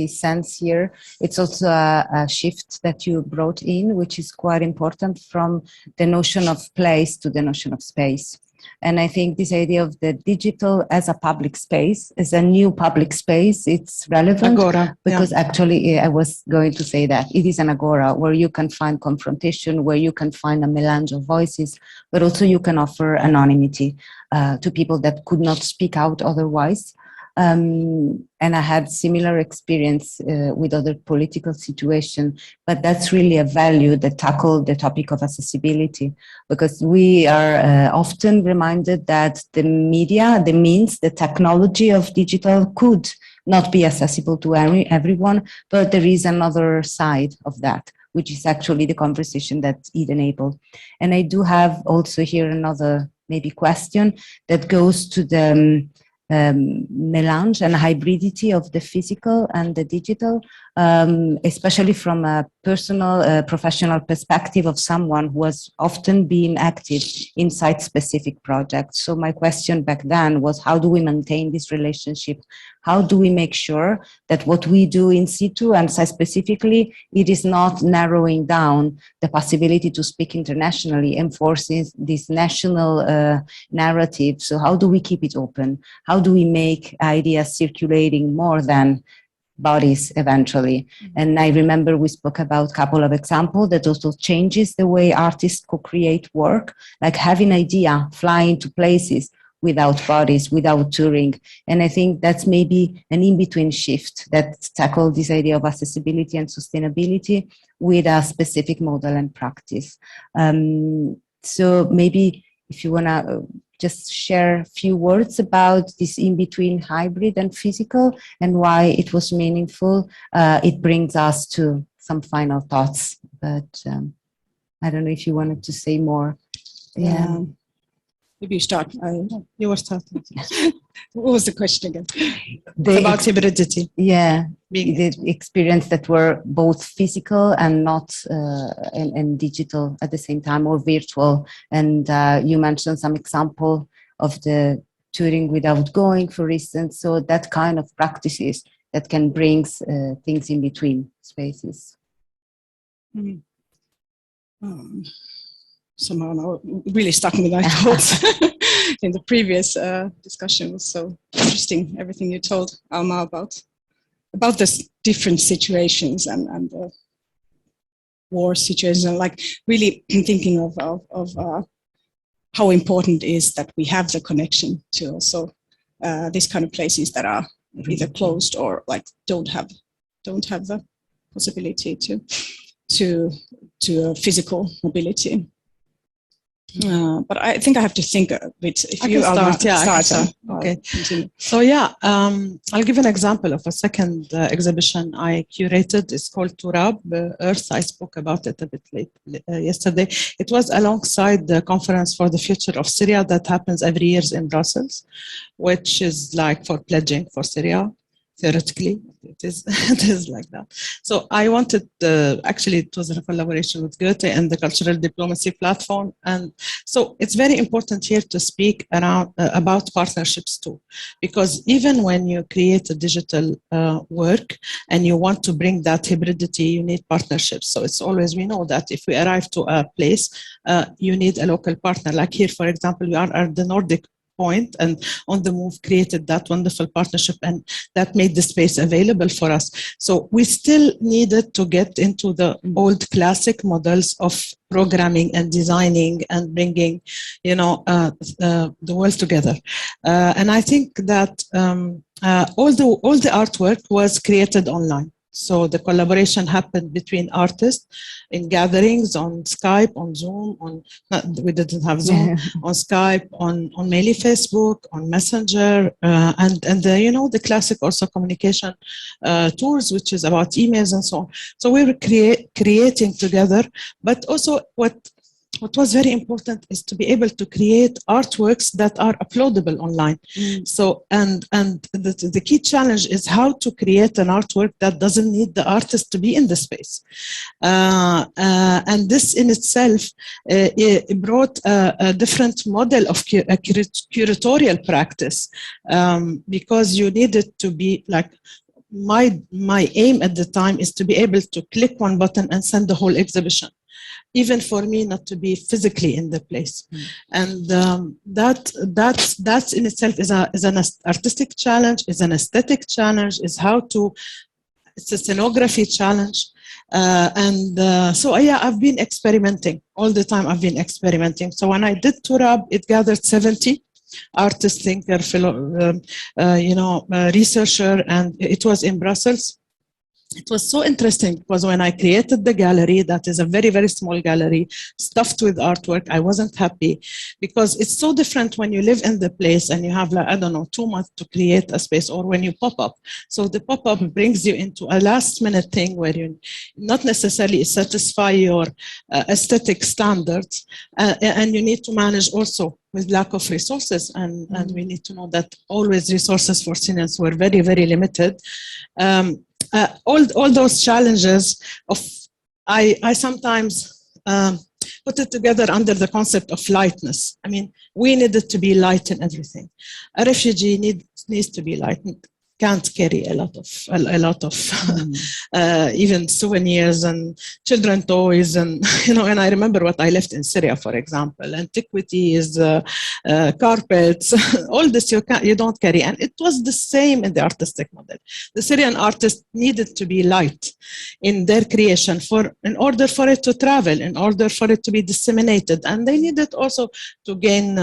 sense here, it's also a shift that you brought in, which is quite important, from the notion of place to the notion of space. And I think this idea of the digital as a public space, as a new public space, it's relevant. Agora, because actually I was going to say that it is an agora where you can find confrontation, where you can find a melange of voices, but also you can offer anonymity to people that could not speak out otherwise. And I had similar experience with other political situations, but that's really a value that tackled the topic of accessibility, because we are often reminded that the media, the means, the technology of digital could not be accessible to everyone, but there is another side of that, which is actually the conversation that it enabled. And I do have also here another maybe question that goes to the melange and hybridity of the physical and the digital, especially from a personal, professional perspective of someone who has often been active in site-specific projects. So my question back then was, how do we maintain this relationship? How do we make sure that what we do in situ and site-specifically, it is not narrowing down the possibility to speak internationally, enforcing this national narrative? So how do we keep it open? How do we make ideas circulating more than bodies eventually? And I remember we spoke about a couple of examples that also changes the way artists co-create work, like having idea, flying to places without bodies, without touring. And I think that's maybe an in-between shift that tackles this idea of accessibility and sustainability with a specific model and practice. So maybe if you want to just share a few words about this in-between hybrid and physical and why it was meaningful, it brings us to some final thoughts. But I don't know if you wanted to say more. Yeah. Maybe you start. You were starting. What was the question again? It's about hybridity. Yeah, the experience that were both physical and not and digital at the same time, or virtual. And you mentioned some example of the touring without going, for instance. So that kind of practices that can bring things in between spaces. Somehow now really stuck with my thoughts in the previous discussion. Was so interesting, everything you told Alma about this different situations and the war situations, and like really thinking of how important it is that we have the connection to also these kind of places that are either closed or like don't have the possibility to physical mobility. But I think I have to think a bit. If you start, okay. So yeah, I'll give an example of a second exhibition I curated. It's called Turab Earth. I spoke about it a bit late yesterday. It was alongside the Conference for the Future of Syria that happens every year in Brussels, which is like for pledging for Syria. Theoretically, it is like that. So I wanted, actually it was a collaboration with Goethe and the Cultural Diplomacy Platform. And so it's very important here to speak around about partnerships too, because even when you create a digital work and you want to bring that hybridity, you need partnerships. So it's always, we know that if we arrive to a place, you need a local partner. Like here, for example, we are at the Nordic point, and On the Move created that wonderful partnership, and that made the space available for us. So we still needed to get into the old classic models of programming and designing and bringing, the world together. And I think that all the artwork was created online. So the collaboration happened between artists in gatherings on Skype, on Zoom, we didn't have Zoom, on Skype, on mainly Facebook, on Messenger, and the classic also communication tools, which is about emails and so on. So we were creating together, but also what was very important is to be able to create artworks that are uploadable online. So, and the key challenge is how to create an artwork that doesn't need the artist to be in the space. And this in itself, it brought a different model of curatorial practice, because you needed to be like, my aim at the time is to be able to click one button and send the whole exhibition, even for me not to be physically in the place. And that in itself is an artistic challenge, is an aesthetic challenge, is it's a scenography challenge. So I've been experimenting all the time. I've been experimenting. So when I did Turab, it gathered 70 artists, thinker, researcher, and it was in Brussels. It was so interesting because when I created the gallery, that is a very, very small gallery stuffed with artwork, I wasn't happy because it's so different when you live in the place and you have, 2 months to create a space, or when you pop up. So the pop-up brings you into a last minute thing where you not necessarily satisfy your aesthetic standards, and you need to manage also with lack of resources. And we need to know that always resources for Syrians were very, very limited. All those challenges I sometimes put it together under the concept of lightness. I mean, we needed to be light in everything. A refugee needs to be light. Can't carry a lot of even souvenirs and children toys, and and I remember what I left in Syria, for example, antiquities, carpets, all this you don't carry. And it was the same in the artistic model. The Syrian artists needed to be light in their creation in order for it to travel, in order for it to be disseminated, and they needed also to gain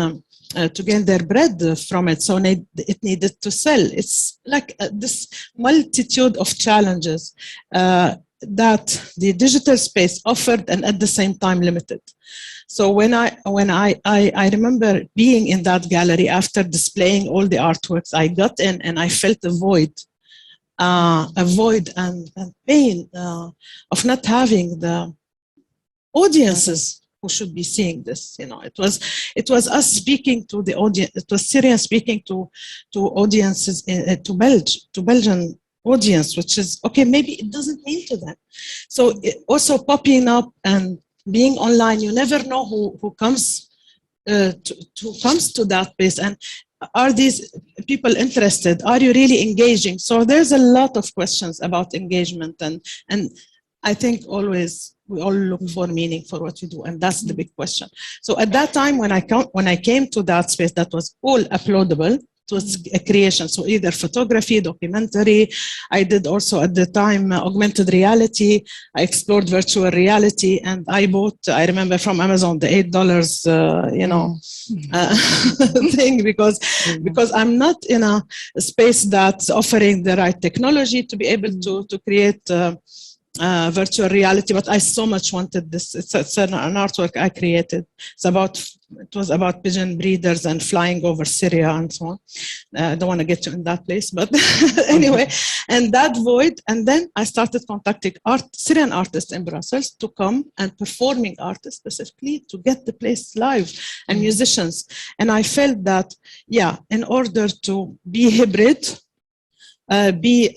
their bread from it, so it needed to sell. It's like this multitude of challenges that the digital space offered, and at the same time limited. So when I remember being in that gallery after displaying all the artworks, I got in and I felt a void and pain of not having the audiences who should be seeing this. It was us speaking to the audience. It was Syrians speaking to audiences, to Belgian audience, which is, okay, maybe it doesn't mean to them. So also popping up and being online, you never know who comes to that place, and are these people interested? Are you really engaging? So there's a lot of questions about engagement, and I think always we all look for meaning for what we do, and that's the big question. So at that time, when I came to that space, that was all uploadable. It was a creation, so either photography, documentary. I did also at the time augmented reality. I explored virtual reality, and I bought, I remember from Amazon, the $8, thing, because I'm not in a space that's offering the right technology to be able to create virtual reality, but I so much wanted this. It's an artwork I created. It was about pigeon breeders and flying over Syria and so on. I don't want to get you in that place, but anyway, and that void. And then I started contacting Syrian artists in Brussels to come, and performing artists specifically, to get the place live, and musicians. And I felt that, yeah, in order to be hybrid, be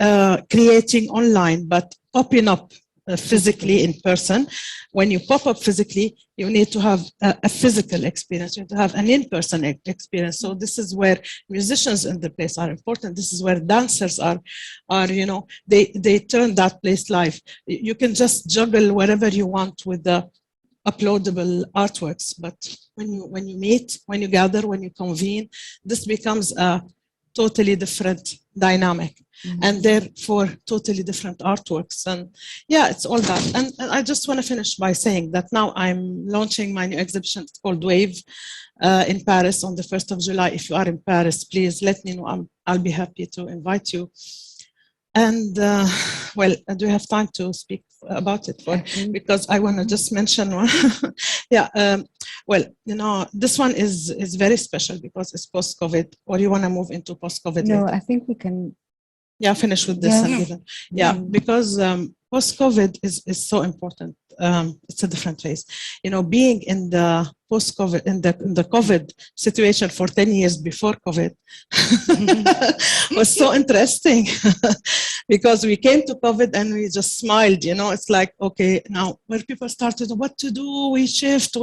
creating online, but popping up physically in person. When you pop up physically, you need to have a physical experience. You need to have an in-person experience. So this is where musicians in the place are important. This is where dancers are they turn that place live. You can just juggle wherever you want with the uploadable artworks, but when you meet, when you gather, when you convene, this becomes a totally different dynamic, and therefore totally different artworks. And yeah, it's all that. And I just want to finish by saying that now I'm launching my new exhibition. It's called Wave in Paris on the 1st of July. If you are in Paris, please let me know. I'll be happy to invite you. And well, do you have time to speak about it? Because I want to just mention one. Yeah. Well, this one is very special because it's post-COVID. Or you want to move into post-COVID? No, later? I think we can. Yeah, finish with this. Because post-COVID is so important. It's a different phase. Being in the post-COVID, in the COVID situation for 10 years before COVID was so interesting because we came to COVID and we just smiled. It's like, okay, now where people started what to do, we shift,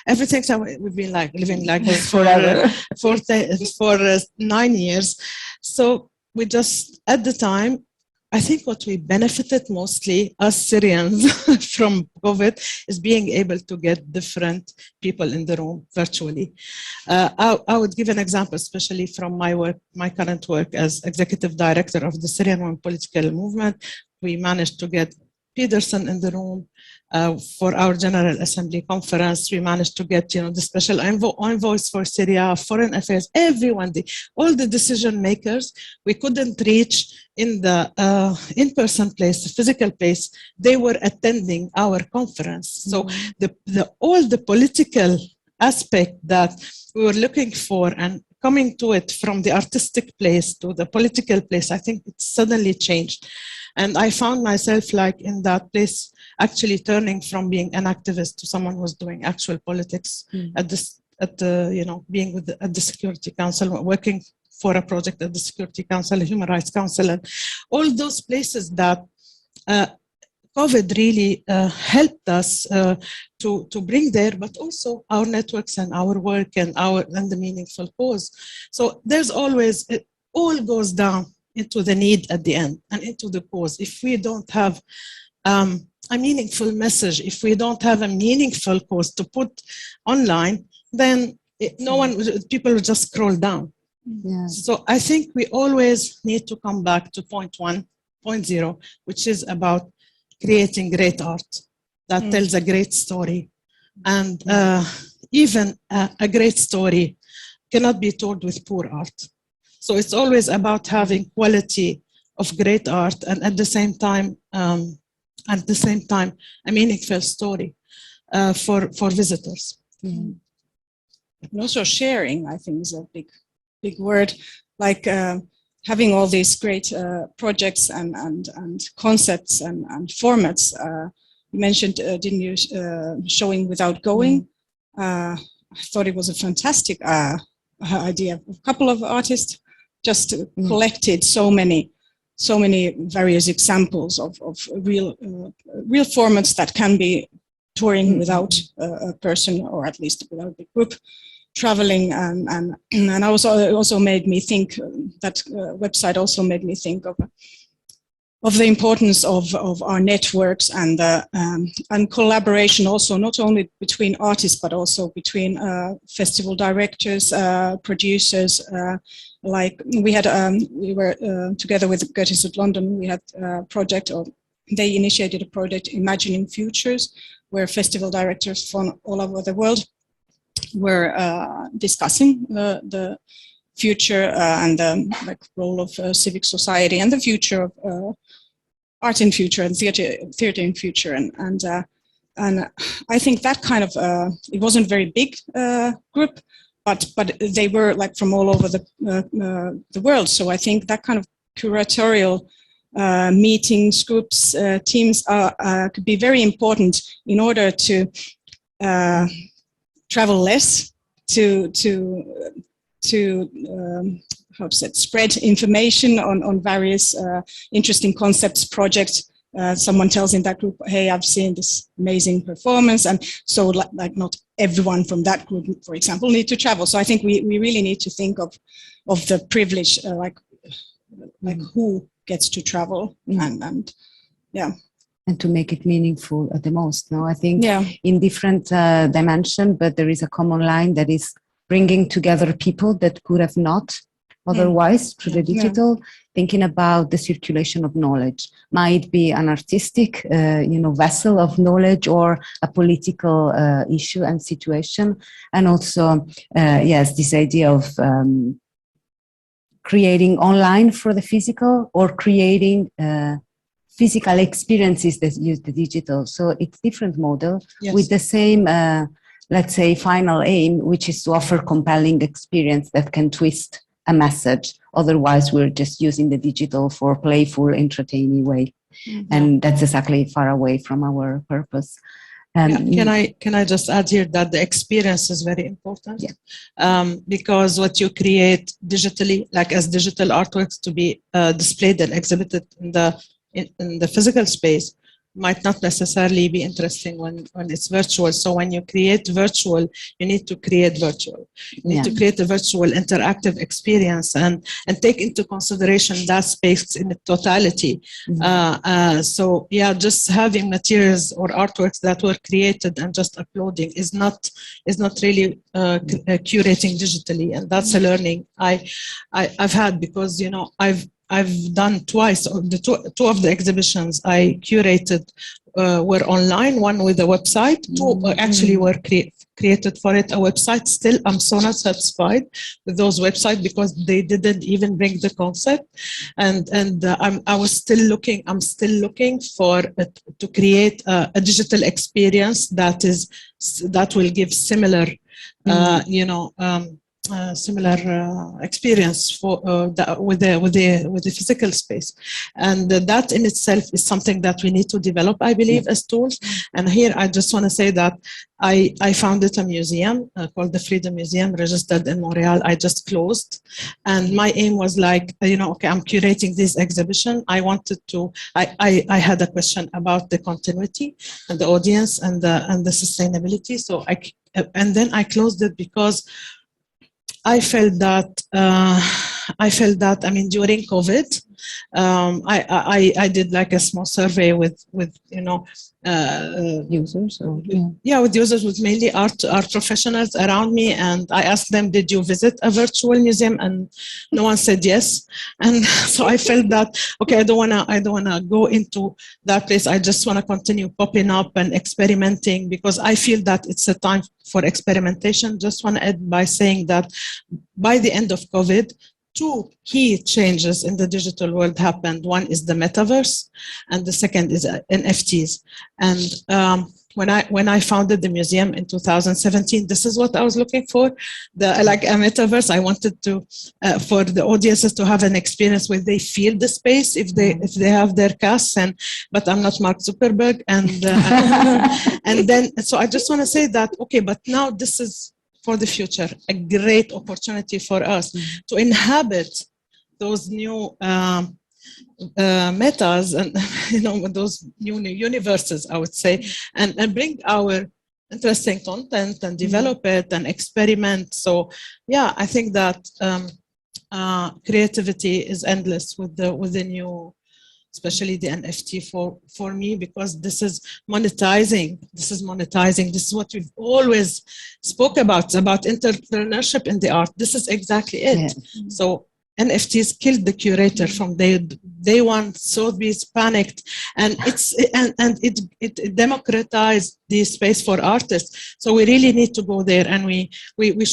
everything. So we've been like living like this forever for 9 years. So we just, at the time, I think what we benefited mostly as Syrians from COVID is being able to get different people in the room virtually. I would give an example, especially from my work, my current work as executive director of the Syrian Women Political Movement. We managed to get Peterson in the room for our General Assembly conference. We managed to get, the special envoys for Syria, foreign affairs, everyone, all the decision makers we couldn't reach in the in-person place, the physical place. They were attending our conference. So all the political aspect that we were looking for and coming to it from the artistic place to the political place, I think it suddenly changed. And I found myself like in that place, actually turning from being an activist to someone who was doing actual politics being at the Security Council, working for a project at the Security Council, Human Rights Council, and all those places that COVID really helped us to bring there, but also our networks and our work and the meaningful cause. So there's always, it all goes down into the need at the end and into the cause. If we don't have a meaningful message, if we don't have a meaningful cause to put online, then people will just scroll down. Yeah. So I think we always need to come back to point 1.0, which is about creating great art that tells a great story. And even a great story cannot be told with poor art. So it's always about having quality of great art, and at the same time, a meaningful story for visitors. And also sharing, I think, is a big word. Like having all these great projects and concepts and formats You mentioned, didn't you, showing without going? I thought it was a fantastic idea. A couple of artists just collected so many various examples of real formats that can be touring without a person, or at least without a group traveling. And also made me think, that website also made me think of the importance of our networks and collaboration, also not only between artists but also between festival directors, producers. Like we had, we were together with Goethe of London. We had a project, or they initiated a project, Imagining Futures, where festival directors from all over the world were discussing the future and the role of civic society and the future of art in future and theater in future, and I think that kind of it wasn't a very big group, but they were like from all over the world. So I think that kind of curatorial meetings, groups, teams could be very important in order to travel less, to how to say, spread information on various interesting concepts, projects. Someone tells in that group, hey, I've seen this amazing performance. And so like not everyone from that group, for example, need to travel. So I think we really need to think of the privilege, like who gets to travel and yeah. And to make it meaningful at the most. No, I think in different dimension, but there is a common line that is bringing together people that could have not otherwise through the digital, thinking about the circulation of knowledge. Might be an artistic, vessel of knowledge, or a political issue and situation. And also, this idea of creating online for the physical, or creating physical experiences that use the digital. So it's different model with the same, let's say, final aim, which is to offer compelling experience that can twist a message. Otherwise, we're just using the digital for playful, entertaining way. And that's exactly far away from our purpose. Can I just add here that the experience is very important, because what you create digitally, like as digital artworks to be displayed and exhibited in the physical space, might not necessarily be interesting when it's virtual. So when you create virtual, you need to create virtual. You need to create a virtual interactive experience and take into consideration that space in its totality. Just having materials or artworks that were created and just uploading is not really curating digitally, and that's a learning I've had, because I've done twice. The two of the exhibitions I curated were online, one with a website, two actually were created for it, a website. Still, I'm so not satisfied with those websites because they didn't even bring the concept. And I'm still looking for to create a digital experience that will give similar, similar experience for with the physical space, and that in itself is something that we need to develop, I believe, as tools. And here I just want to say that I founded a museum called the Freedom Museum, registered in Montreal. I just closed, and my aim was like, okay, I'm curating this exhibition. I wanted to. I had a question about the continuity and the audience and the sustainability. So and then I closed it because I felt that during COVID, I did like a small survey with users, with users, with mainly art professionals around me, and I asked them, did you visit a virtual museum? And no one said yes. And so I felt that, okay, I don't wanna go into that place. I just wanna continue popping up and experimenting, because I feel that it's a time for experimentation. Just want to add by saying that by the end of COVID, two key changes in the digital world happened. One is the metaverse, and the second is NFTs. And when I founded the museum in 2017, this is what I was looking for, like a metaverse. I wanted to for the audiences to have an experience where they feel the space if they have their casts. But I'm not Mark Zuckerberg, and then so I just want to say that okay, but now this is for the future a great opportunity for us to inhabit those new metas and those new universes, I would say, and bring our interesting content and develop it and experiment. So yeah, I think that creativity is endless with the new, especially the NFT for me, because this is monetizing. This is what we've always spoke about entrepreneurship in the art. This is exactly it. Yeah. So NFTs killed the curator from day one. Sotheby's panicked, and it democratized the space for artists. So we really need to go there, and we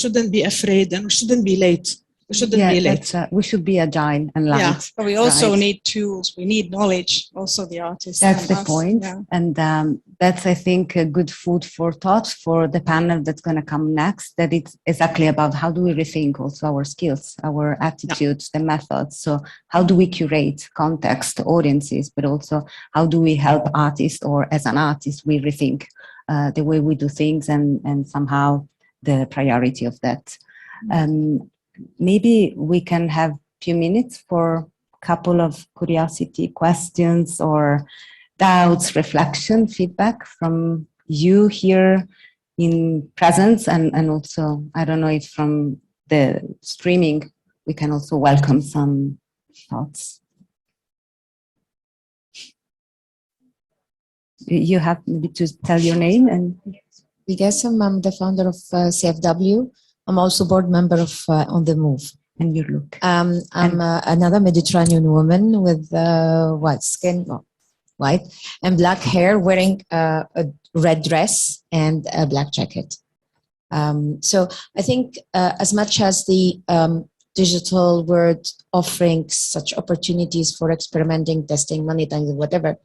shouldn't be afraid, and we shouldn't be late. We shouldn't be late. We should be agile and light. Yeah, but we also need tools. We need knowledge. Also, the artists. That's the point. Yeah. And that's, I think, a good food for thought for the panel that's going to come next. That it's exactly about how do we rethink also our skills, our attitudes, the methods. So how do we curate context, audiences, but also how do we help artists, or as an artist, we rethink the way we do things and somehow the priority of that. Maybe we can have a few minutes for a couple of curiosity questions or doubts, reflection, feedback from you here in presence, and also, I don't know if from the streaming, we can also welcome some thoughts. You have maybe to tell your name. And I'm the founder of CFW. I'm also board member of On the Move. And you look. I'm another Mediterranean woman with white skin, white, and black hair, wearing a red dress and a black jacket. So I think as much as the digital world offering such opportunities for experimenting, testing, monetizing, whatever,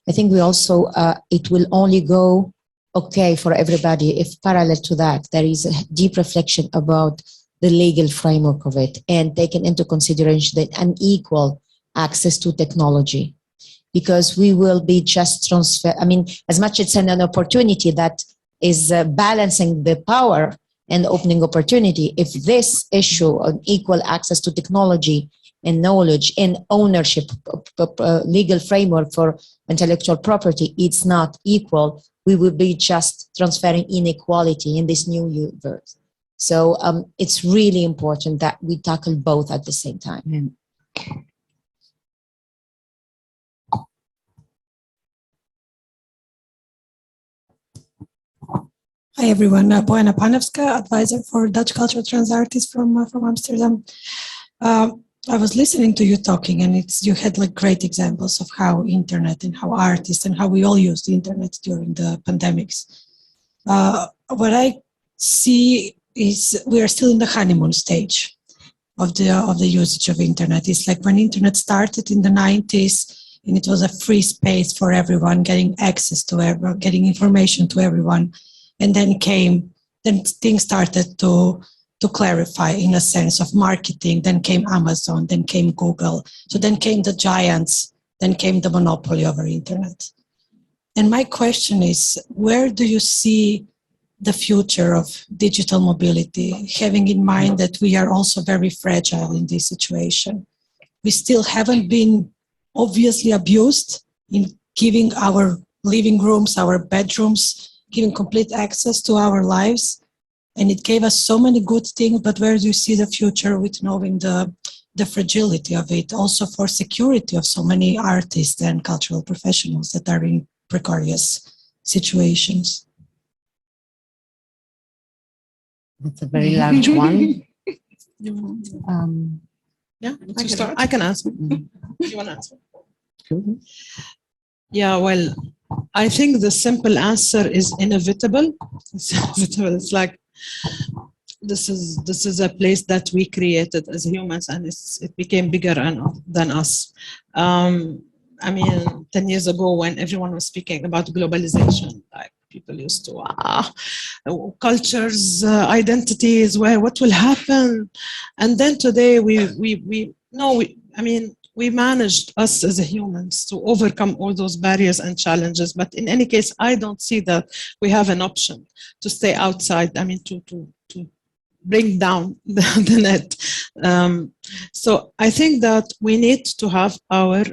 I think we also, it will only go okay for everybody if parallel to that there is a deep reflection about the legal framework of it and taking into consideration the unequal access to technology, because we will be just as much it's an opportunity that is balancing the power and opening opportunity. If this issue on equal access to technology and knowledge and ownership, legal framework for intellectual property, it's not equal, we will be just transferring inequality in this new universe. So it's really important that we tackle both at the same time. Hi everyone, Bojana Panevska, advisor for Dutch Cultural Trans Artists from Amsterdam. I was listening to you talking, and you had like great examples of how internet and how artists and how we all use the internet during the pandemics. What I see is we are still in the honeymoon stage of the usage of internet. It's like when internet started in the 90s, and it was a free space for everyone, getting access to everyone, getting information to everyone, and then things started to clarify in a sense of marketing. Then came Amazon, then came Google. So then came the giants, then came the monopoly over internet. And my question is, where do you see the future of digital mobility, having in mind that we are also very fragile in this situation? We still haven't been obviously abused in giving our living rooms, our bedrooms, giving complete access to our lives. And it gave us so many good things, but where do you see the future with knowing the fragility of it, also for security of so many artists and cultural professionals that are in precarious situations? That's a very large one. Yeah, I can answer. You want to answer? Yeah, well, I think the simple answer is inevitable. It's inevitable. It's like this is a place that we created as humans, and it became bigger than us. I mean, 10 years ago, when everyone was speaking about globalization, like People used to, cultures, identities, what will happen? And then today we managed, us as humans, to overcome all those barriers and challenges. But in any case, I don't see that we have an option to stay outside, to bring down the net. So I think that we need to have our,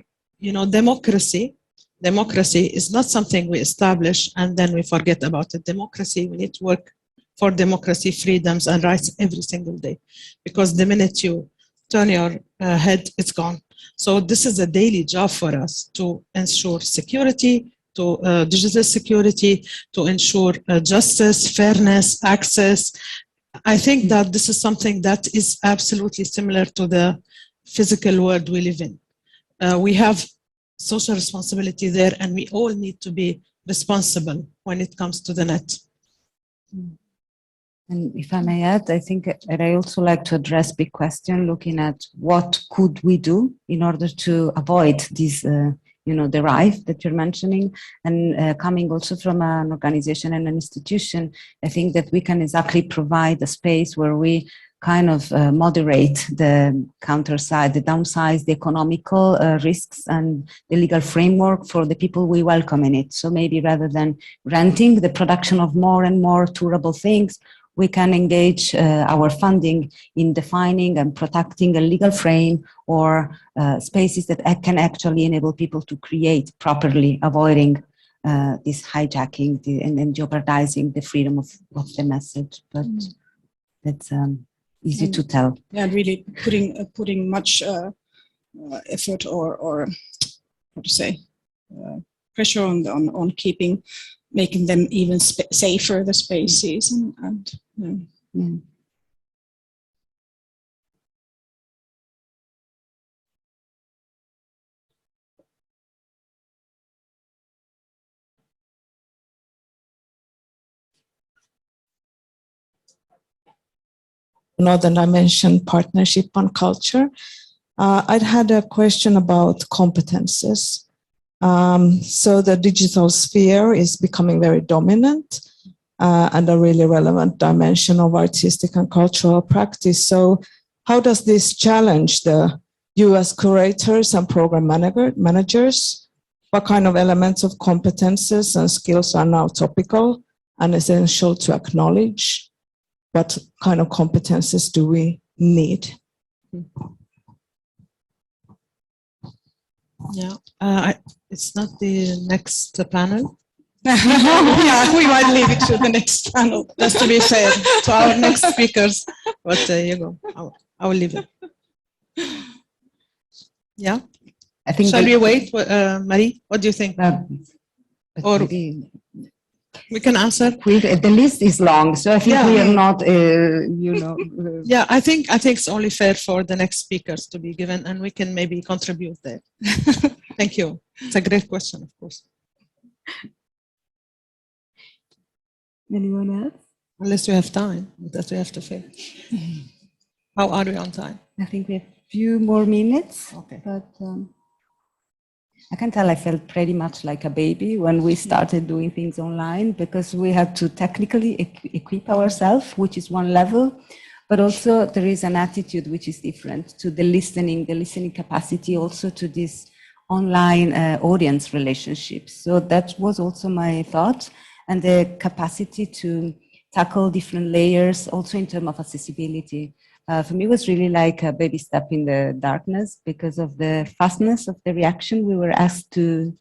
democracy. Democracy is not something we establish and then we forget about it. Democracy, we need to work for democracy, freedoms, and rights every single day. Because the minute you turn your head, it's gone. So this is a daily job for us to ensure security, to digital security, to ensure justice, fairness, access. I think that this is something that is absolutely similar to the physical world we live in. We have social responsibility there, and we all need to be responsible when it comes to the net. And if I may add, I think I also like to address big question, looking at what could we do in order to avoid this, the rise that you're mentioning, and coming also from an organization and an institution, I think that we can exactly provide a space where we kind of moderate the counter side, the downside, the economical risks and the legal framework for the people we welcome in it. So maybe rather than renting the production of more and more tourable things, we can engage our funding in defining and protecting a legal frame or spaces that can actually enable people to create properly, avoiding this hijacking and jeopardizing the freedom of the message. But that's easy to tell. Yeah, really putting much effort or what to say, pressure on making them even safer, the spaces, and Another dimension, partnership on culture. I'd had a question about competences. So the digital sphere is becoming very dominant and a really relevant dimension of artistic and cultural practice. So how does this challenge the US curators and program managers? What kind of elements of competences and skills are now topical and essential to acknowledge? What kind of competences do we need? Yeah, it's not the next panel. yeah, we might leave it to the next panel. Just to be fair to our next speakers. But you go, I will leave it. Yeah. I think. Shall we wait, Marie? What do you think? Or we can answer. The list is long, so I think we are not, Yeah, I think it's only fair for the next speakers to be given, and we can maybe contribute there. Thank you. It's a great question, of course. Anyone else? Unless we have time, that we have to fail. How are we on time? I think we have a few more minutes. Okay. But I can tell I felt pretty much like a baby when we started doing things online, because we had to technically equip ourselves, which is one level, but also there is an attitude which is different to the listening capacity, also to this online audience relationships. So that was also my thought, and the capacity to tackle different layers, also in terms of accessibility. For me, it was really like a baby step in the darkness because of the fastness of the reaction we were asked to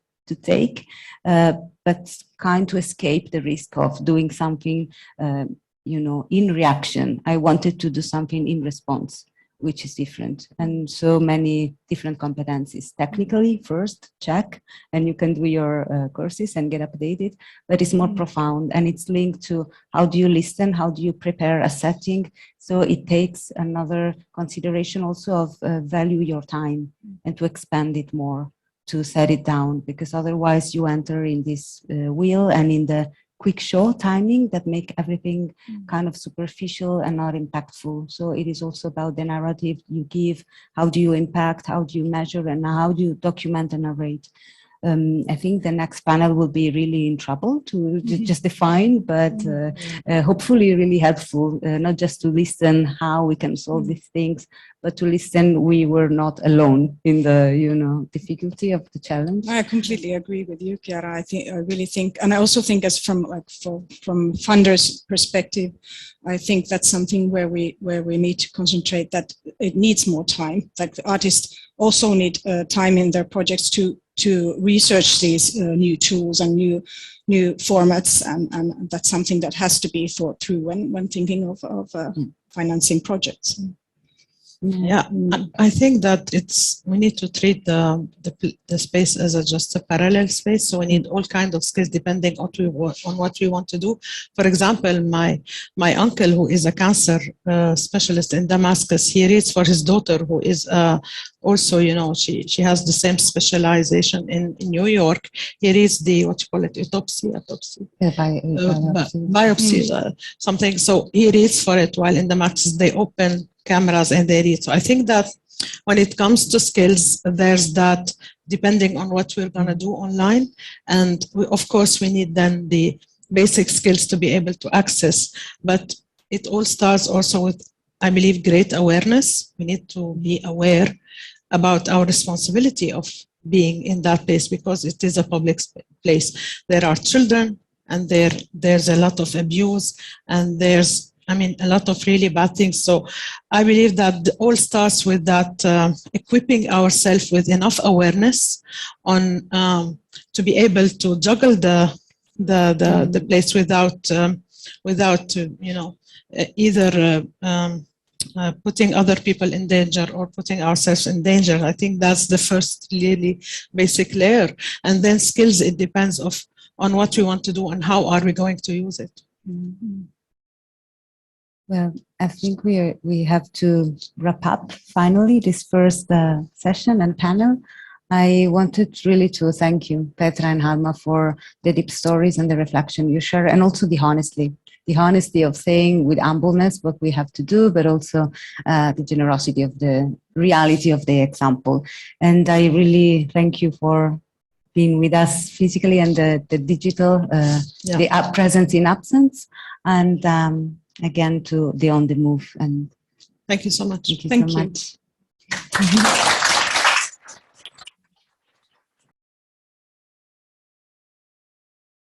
take, but kind to escape the risk of doing something, in reaction. I wanted to do something in response, which is different. And so many different competencies. Technically, first, check, and you can do your courses and get updated, but it's more profound, and it's linked to how do you listen, how do you prepare a setting. So it takes another consideration also of value your time and to expand it more, to set it down, because otherwise you enter in this wheel and in the quick show timing that make everything kind of superficial and not impactful. So it is also about the narrative you give, how do you impact, how do you measure, and how do you document and narrate. I think the next panel will be really in trouble to just define, but hopefully really helpful, not just to listen how we can solve these things, but to listen we were not alone in the difficulty of the challenge. I completely agree with you, Chiara. I really think, and I also think as from funders' perspective, I think that's something where we need to concentrate, that it needs more time. Like the artists also need time in their projects to research these new tools and new formats, and that's something that has to be thought through when thinking of financing projects. Yeah, I think that we need to treat the space as just a parallel space. So we need all kinds of skills depending on what we want to do. For example, my uncle, who is a cancer specialist in Damascus, he reads for his daughter, who is also, she has the same specialization in New York. He reads the, autopsy, biopsy, something. So he reads for it, while in Damascus they open cameras and they read. So I think that when it comes to skills, there's that depending on what we're going to do online. And of course, we need then the basic skills to be able to access. But it all starts also with, I believe, great awareness. We need to be aware about our responsibility of being in that place, because it is a public place. There are children, and there's a lot of abuse, and there's a lot of really bad things. So I believe that all starts with that equipping ourselves with enough awareness on to be able to juggle the place without either putting other people in danger or putting ourselves in danger. I think that's the first really basic layer. And then skills, it depends on what we want to do and how are we going to use it. Mm-hmm. Well, I think we have to wrap up finally this first session and panel. I wanted really to thank you, Petra and Halma, for the deep stories and the reflection you share, and also the honesty of saying with humbleness what we have to do, but also the generosity of the reality of the example. And I really thank you for being with us physically and the digital, the presence in absence, and again to the on the move. And thank you so much. Thank you so much.